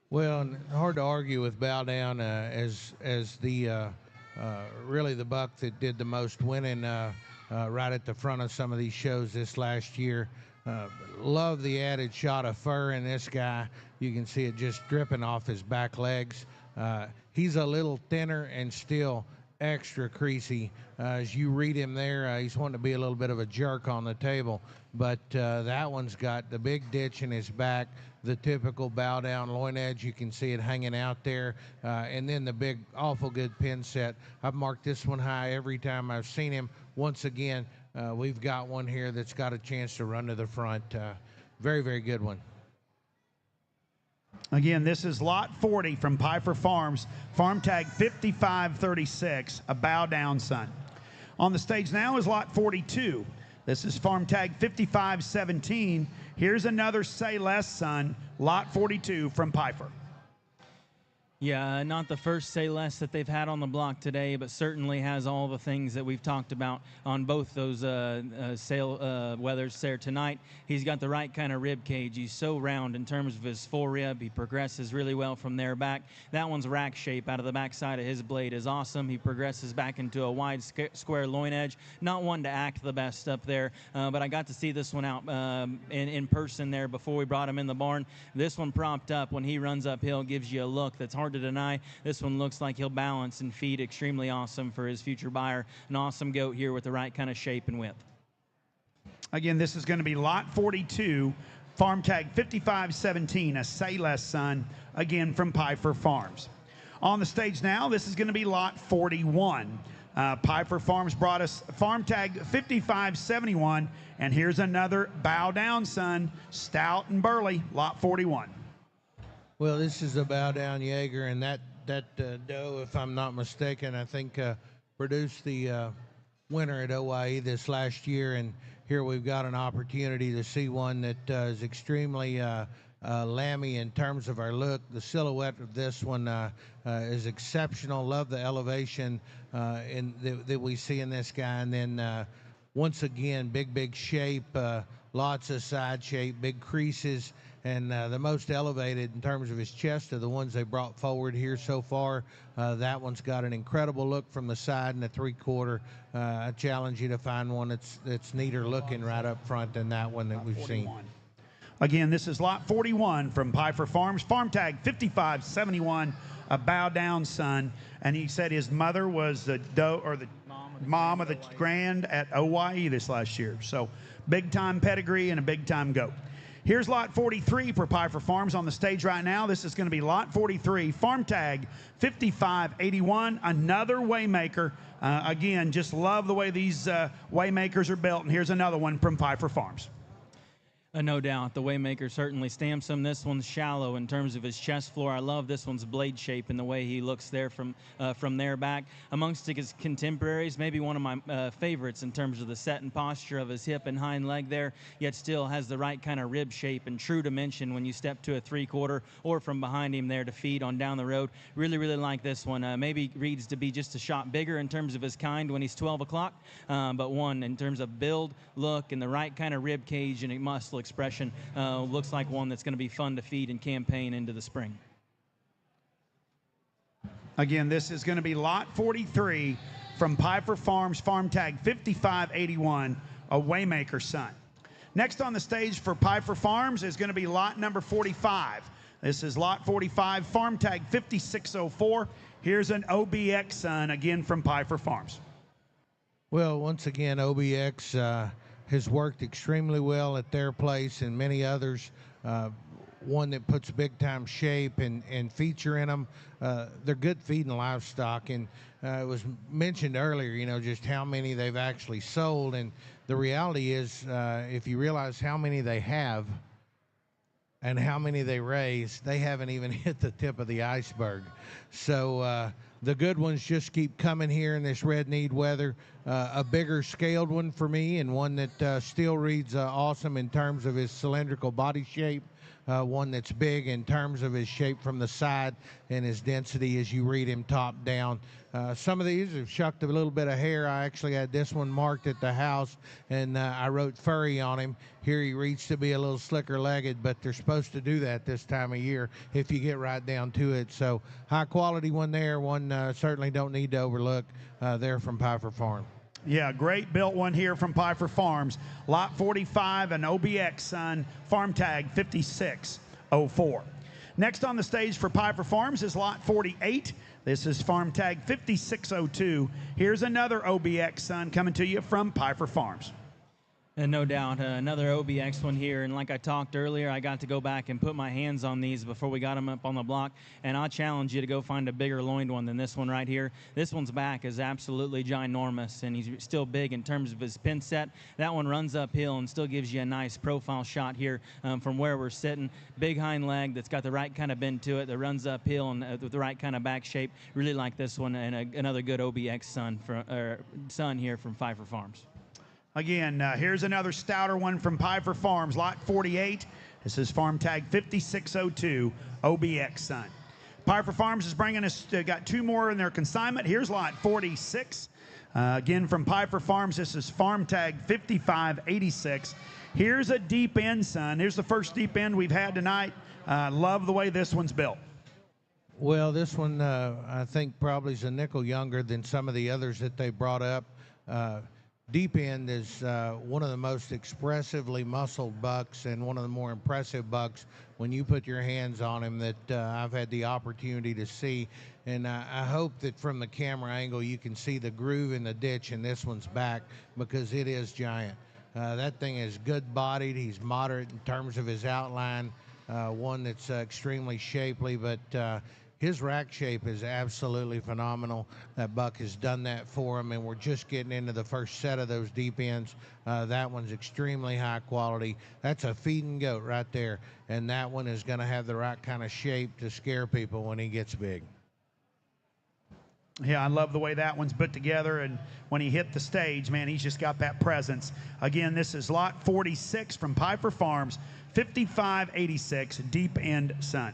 Well, hard to argue with bow down as the really the buck that did the most winning right at the front of some of these shows this last year. Love the added shot of fur in this guy. You can see it just dripping off his back legs. He's a little thinner and still extra creasy. As you read him there, he's wanting to be a little bit of a jerk on the table, but that one's got the big ditch in his back, the typical bow down loin edge. You can see it hanging out there, and then the big, awful good pin set. I've marked this one high every time I've seen him. Once again, we've got one here that's got a chance to run to the front. Very, very good one. Again, this is lot 40 from Piper Farms, farm tag 5536, a bow down son. On the stage now is lot 42. This is farm tag 5517. Here's another Say Less son, lot 42 from Piper. Yeah, not the first Say Less that they've had on the block today, but certainly has all the things that we've talked about on both those weathers there tonight. He's got the right kind of rib cage. He's so round in terms of his full rib. He progresses really well from there back. That one's rack shape out of the back side of his blade is awesome. He progresses back into a wide square loin edge. Not one to act the best up there, but I got to see this one out in person there before we brought him in the barn. This one propped up when he runs uphill gives you a look that's hard to deny. This one looks like he'll balance and feed extremely awesome for his future buyer. An awesome goat here with the right kind of shape and width. Again, this is going to be lot 42, farm tag 5517, a Say Less son, again from Piper Farms. On the stage now, this is going to be lot 41. Piper Farms brought us farm tag 5571, and here's another bow down son, stout and burly, lot 41. Well, this is a bow down Jaeger, and that doe, if I'm not mistaken, I think produced the winner at OYE this last year, and here we've got an opportunity to see one that is extremely lammy in terms of our look. The silhouette of this one is exceptional. Love the elevation that we see in this guy, and then once again, big shape, lots of side shape, big creases. And the most elevated in terms of his chest are the ones they brought forward here so far. That one's got an incredible look from the side and the 3/4. I challenge you to find one that's neater looking right up front than that one that we've seen. Again, this is lot 41 from Piper Farms, farm tag 5571, a bow down son. And he said his mother was the doe or the mom of the grand at OYE this last year. So big time pedigree and a big time goat. Here's lot 43 for Piper Farms on the stage right now. This is going to be lot 43, farm tag 5581, another Waymaker. Again, just love the way these Waymakers are built. And here's another one from Piper Farms. No doubt. The Waymaker certainly stamps him. This one's shallow in terms of his chest floor. I love this one's blade shape and the way he looks there from there back. Amongst his contemporaries, maybe one of my favorites in terms of the set and posture of his hip and hind leg there, yet still has the right kind of rib shape and true dimension when you step to a 3/4 or from behind him there to feed on down the road. Really, really like this one. Maybe reads to be just a shot bigger in terms of his kind when he's 12 o'clock, but one in terms of build, look, and the right kind of rib cage and muscle expression, looks like one that's going to be fun to feed and campaign into the spring. Again, this is going to be lot 43 from Piper Farms, farm tag 5581, a Waymaker son. Next on the stage for Piper Farms is going to be lot number 45. This is lot 45, farm tag 5604. Here's an OBX son, again from Piper Farms. Well, once again, OBX has worked extremely well at their place and many others. One that puts big time shape and feature in them. They're good feeding livestock, and it was mentioned earlier, you know, just how many they've actually sold. And the reality is, if you realize how many they have and how many they raise, they haven't even hit the tip of the iceberg. So the good ones just keep coming here in this red need weather. A bigger scaled one for me, and one that still reads awesome in terms of his cylindrical body shape. One that's big in terms of his shape from the side and his density as you read him top down. Some of these have shucked a little bit of hair. I actually had this one marked at the house, and I wrote furry on him. Here he reads to be a little slicker legged, but they're supposed to do that this time of year if you get right down to it. So high quality one there, one certainly don't need to overlook there from Piper Farm. Yeah, great built one here from Piper Farms. Lot 45, an OBX son, farm tag 5604. Next on the stage for Piper Farms is lot 48. This is farm tag 5602. Here's another OBX son coming to you from Piper Farms. And no doubt, another OBX one here. And like I talked earlier, I got to go back and put my hands on these before we got them up on the block. And I'll challenge you to go find a bigger loined one than this one right here. This one's back is absolutely ginormous, and he's still big in terms of his pin set. That one runs uphill and still gives you a nice profile shot here from where we're sitting. Big hind leg that's got the right kind of bend to it that runs uphill and with the right kind of back shape. Really like this one, and another good OBX son here from Piper Farms. Again, here's another stouter one from Piper Farms, lot 48. This is farm tag 5602, OBX son. Piper Farms is bringing us, got two more in their consignment. Here's lot 46. Again, from Piper Farms, this is farm tag 5586. Here's a deep end, son. Here's the first deep end we've had tonight. Love the way this one's built. Well, this one, I think, probably is a nickel younger than some of the others that they brought up. Deep end is one of the most expressively muscled bucks and one of the more impressive bucks when you put your hands on him that I've had the opportunity to see. And I hope that from the camera angle you can see the groove in the ditch in this one's back, because it is giant. That thing is good-bodied. He's moderate in terms of his outline, one that's extremely shapely, but his rack shape is absolutely phenomenal. That buck has done that for him, and we're just getting into the first set of those deep ends. That one's extremely high quality. That's a feeding goat right there, and that one is going to have the right kind of shape to scare people when he gets big. Yeah, I love the way that one's put together, and when he hit the stage, man, he's just got that presence. Again, this is lot 46 from Piper Farms, 5586, deep end son.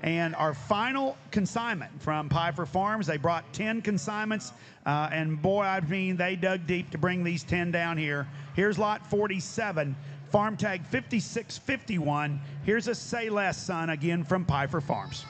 And our final consignment from Piper Farms, they brought 10 consignments, and boy, I mean, they dug deep to bring these 10 down here. Here's lot 47, farm tag 5651. Here's a Say Less son, again from Piper Farms.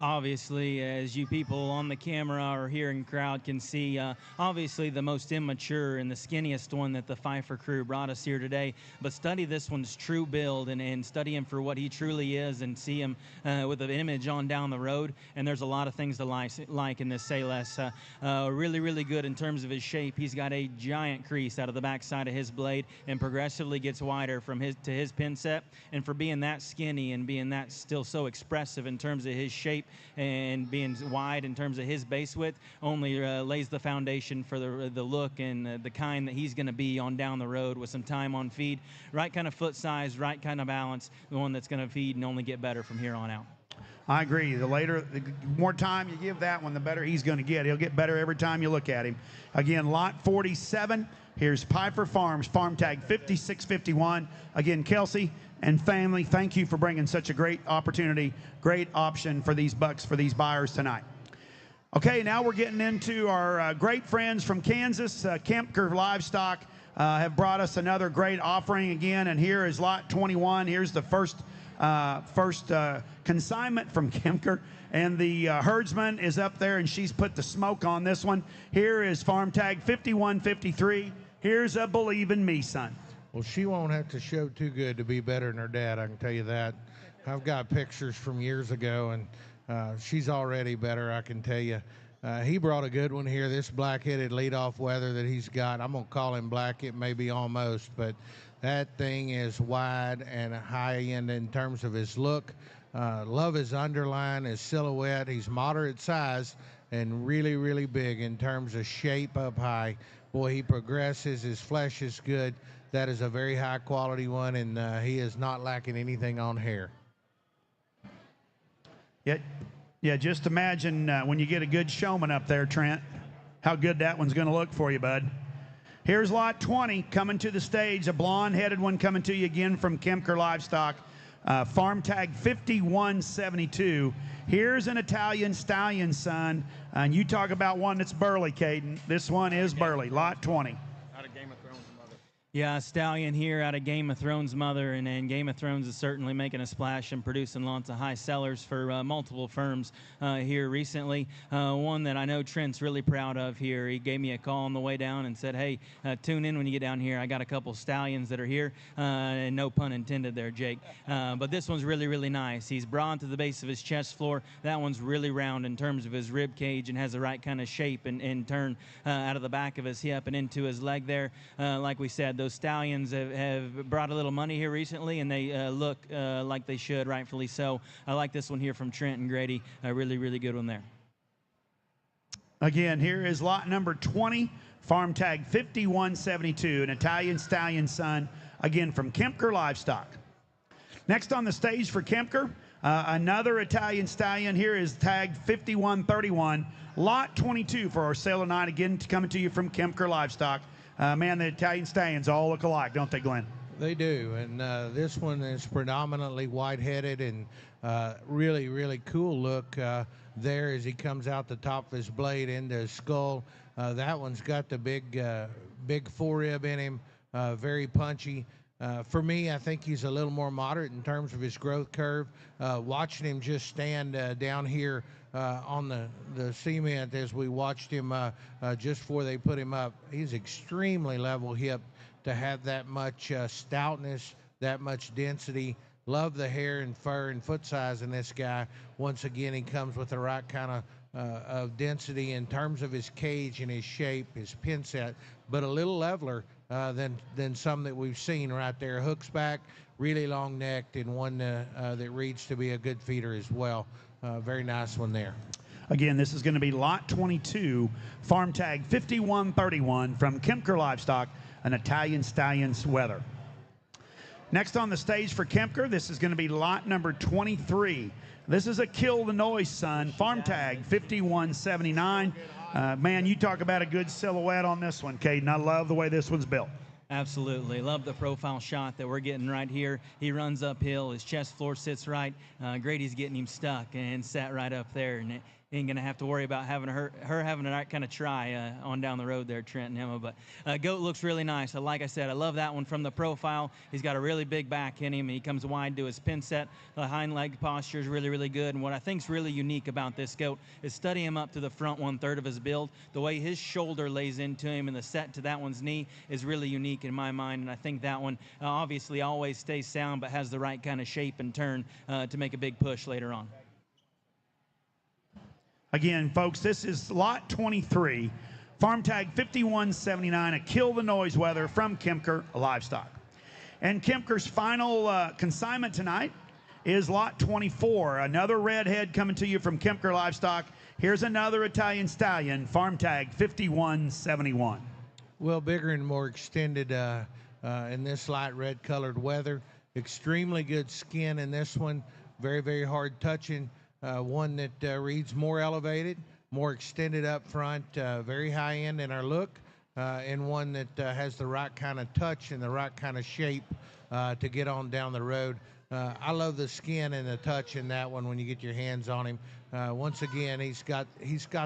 Obviously, as you people on the camera or here in crowd can see, obviously the most immature and the skinniest one that the Pfeiffer crew brought us here today. But study this one's true build and study him for what he truly is, and see him with an image on down the road. And there's a lot of things to like in this Say Less. Really, really good in terms of his shape. He's got a giant crease out of the backside of his blade and progressively gets wider from his pin set. And for being that skinny and being that still so expressive in terms of his shape, and being wide in terms of his base width, only lays the foundation for the look and the kind that he's going to be on down the road with some time on feed. Right kind of foot size, right kind of balance, the one that's going to feed and only get better from here on out. I agree. The more time you give that one, the better he's going to get. He'll get better every time you look at him. Again, lot 47. Here's Piper Farms, farm tag 5651. Again, Kelsey and family, thank you for bringing such a great opportunity, great option for these bucks, for these buyers tonight. Okay, now we're getting into our great friends from Kansas. Kempker Livestock have brought us another great offering again, and here is lot 21. Here's the first consignment from Kempker, and the herdsman is up there, and she's put the smoke on this one. Here is farm tag 5153. Here's a Believe in Me son. Well, she won't have to show too good to be better than her dad, I can tell you that. I've got pictures from years ago, and she's already better, I can tell you. He brought a good one here, this black-headed leadoff weather that he's got. I'm going to call him black, it may be almost, but that thing is wide and high-end in terms of his look. Love his underline, his silhouette. He's moderate size and really, really big in terms of shape up high. Boy, he progresses, his flesh is good. That is a very high quality one, and he is not lacking anything on hair. Yeah, just imagine when you get a good showman up there, Trent, how good that one's going to look for you, bud. Here's lot 20 coming to the stage, a blonde-headed one coming to you again from Kempker Livestock, farm tag 5172. Here's an Italian stallion son, and you talk about one that's burly, Caden. This one is burly, lot 20. Yeah, stallion here out of Game of Thrones mother, and Game of Thrones is certainly making a splash and producing lots of high sellers for multiple firms here recently. One that I know Trent's really proud of here. He gave me a call on the way down and said, hey, tune in when you get down here. I got a couple stallions that are here, and no pun intended there, Jake. But this one's really, really nice. He's broad to the base of his chest floor. That one's really round in terms of his rib cage and has the right kind of shape and turn out of the back of his hip and into his leg there. Like we said, those stallions have brought a little money here recently, and they look like they should, rightfully so. I like this one here from Trent and Grady. A really, really good one there. Again, here is lot number 20, farm tag 5172, an Italian stallion son, again from Kempker Livestock. Next on the stage for Kempker, another Italian stallion. Here is tag 5131, lot 22 for our sale tonight, again coming to you from Kempker Livestock. Man, the Italian stallions all look alike, don't they, Glenn? They do, and this one is predominantly white-headed and really, really cool look there as he comes out the top of his blade into his skull. That one's got the big forerib in him, very punchy. For me, I think he's a little more moderate in terms of his growth curve. Watching him just stand down here on the cement as we watched him just before they put him up, he's extremely level-hipped to have that much stoutness, that much density. Love the hair and fur and foot size in this guy. Once again, he comes with the right kind of density in terms of his cage and his shape, his pin set, but a little leveler than some that we've seen right there. Hooks back, really long-necked, and one that reads to be a good feeder as well. Very nice one there. Again, this is going to be lot 22, farm tag 5131 from Kempker Livestock, an Italian Stallions Weather. Next on the stage for Kempker, this is going to be lot number 23. This is a Kill the Noise son, farm tag 5179. Man, you talk about a good silhouette on this one, Caden. I love the way this one's built. Absolutely. Love the profile shot that we're getting right here. He runs uphill. His chest floor sits right. Grady's getting him stuck and sat right up there. And ain't going to have to worry about having her having to kind of try on down the road there, Trent and Emma. But goat looks really nice. Like I said, I love that one from the profile. He's got a really big back in him. He comes wide to his pin set. The hind leg posture is really, really good. And what I think is really unique about this goat is study him up to the front 1/3 of his build. The way his shoulder lays into him and the set to that one's knee is really unique in my mind. And I think that one obviously always stays sound but has the right kind of shape and turn to make a big push later on. Again, folks, this is lot 23, farm tag 5179, a Kill the Noise Weather from Kempker Livestock. And Kempker's final consignment tonight is lot 24, another redhead coming to you from Kempker Livestock. Here's another Italian stallion, farm tag 5171. Well, bigger and more extended in this light red colored weather. Extremely good skin in this one. Very, very hard touching. One that reads more elevated, more extended up front, very high end in our look, and one that has the right kind of touch and the right kind of shape to get on down the road. I love the skin and the touch in that one when you get your hands on him. Once again, he's got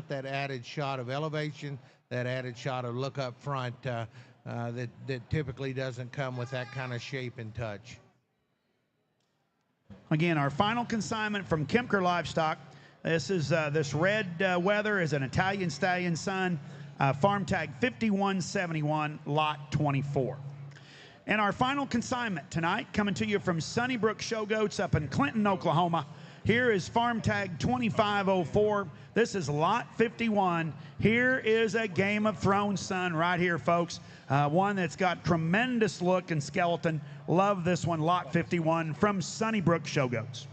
that added shot of elevation, that added shot of look up front that typically doesn't come with that kind of shape and touch. Again, our final consignment from Kempker Livestock. This is this red weather is an Italian stallion son, farm tag 5171, lot 24. And our final consignment tonight, coming to you from Sunnybrook Show Goats up in Clinton, Oklahoma. Here is farm tag 2504. This is lot 51. Here is a Game of Thrones son right here, folks. One that's got tremendous look and skeleton. Love this one, lot 51 from Sunnybrook Show Goats.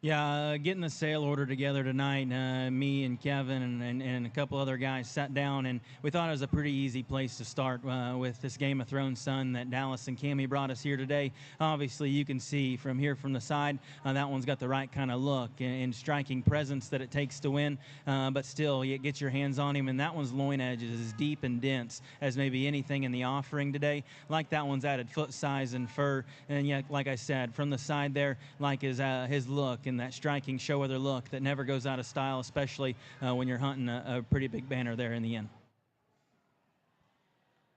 Yeah, getting the sale order together tonight, me and Kevin and a couple other guys sat down, and we thought it was a pretty easy place to start with this Game of Thrones son that Dallas and Cammie brought us here today. Obviously, you can see from here from the side, that one's got the right kind of look and striking presence that it takes to win, but still, you get your hands on him, and that one's loin edge is as deep and dense as maybe anything in the offering today. Like that one's added foot size and fur, and yet, like I said, from the side there, like his look and that striking show other look that never goes out of style, especially when you're hunting a pretty big banner there in the end.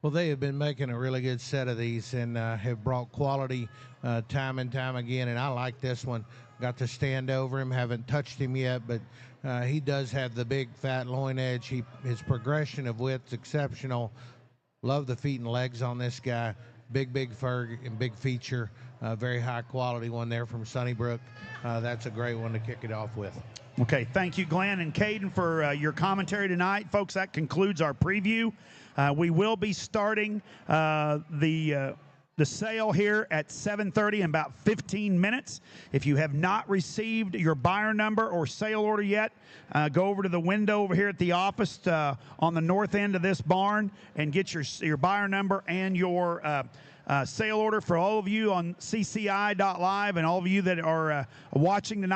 Well, they have been making a really good set of these and have brought quality time and time again. And I like this one. Got to stand over him. Haven't touched him yet, but he does have the big fat loin edge. His progression of width's exceptional. Love the feet and legs on this guy. Big fur and big feature. Very high quality one there from Sunnybrook. That's a great one to kick it off with. Okay, thank you, Glenn and Caden, for your commentary tonight. Folks, that concludes our preview. We will be starting the sale here at 7:30 in about 15 minutes. If you have not received your buyer number or sale order yet, go over to the window over here at the office on the north end of this barn and get your buyer number and your sale order. For all of you on CCI.live and all of you that are watching tonight,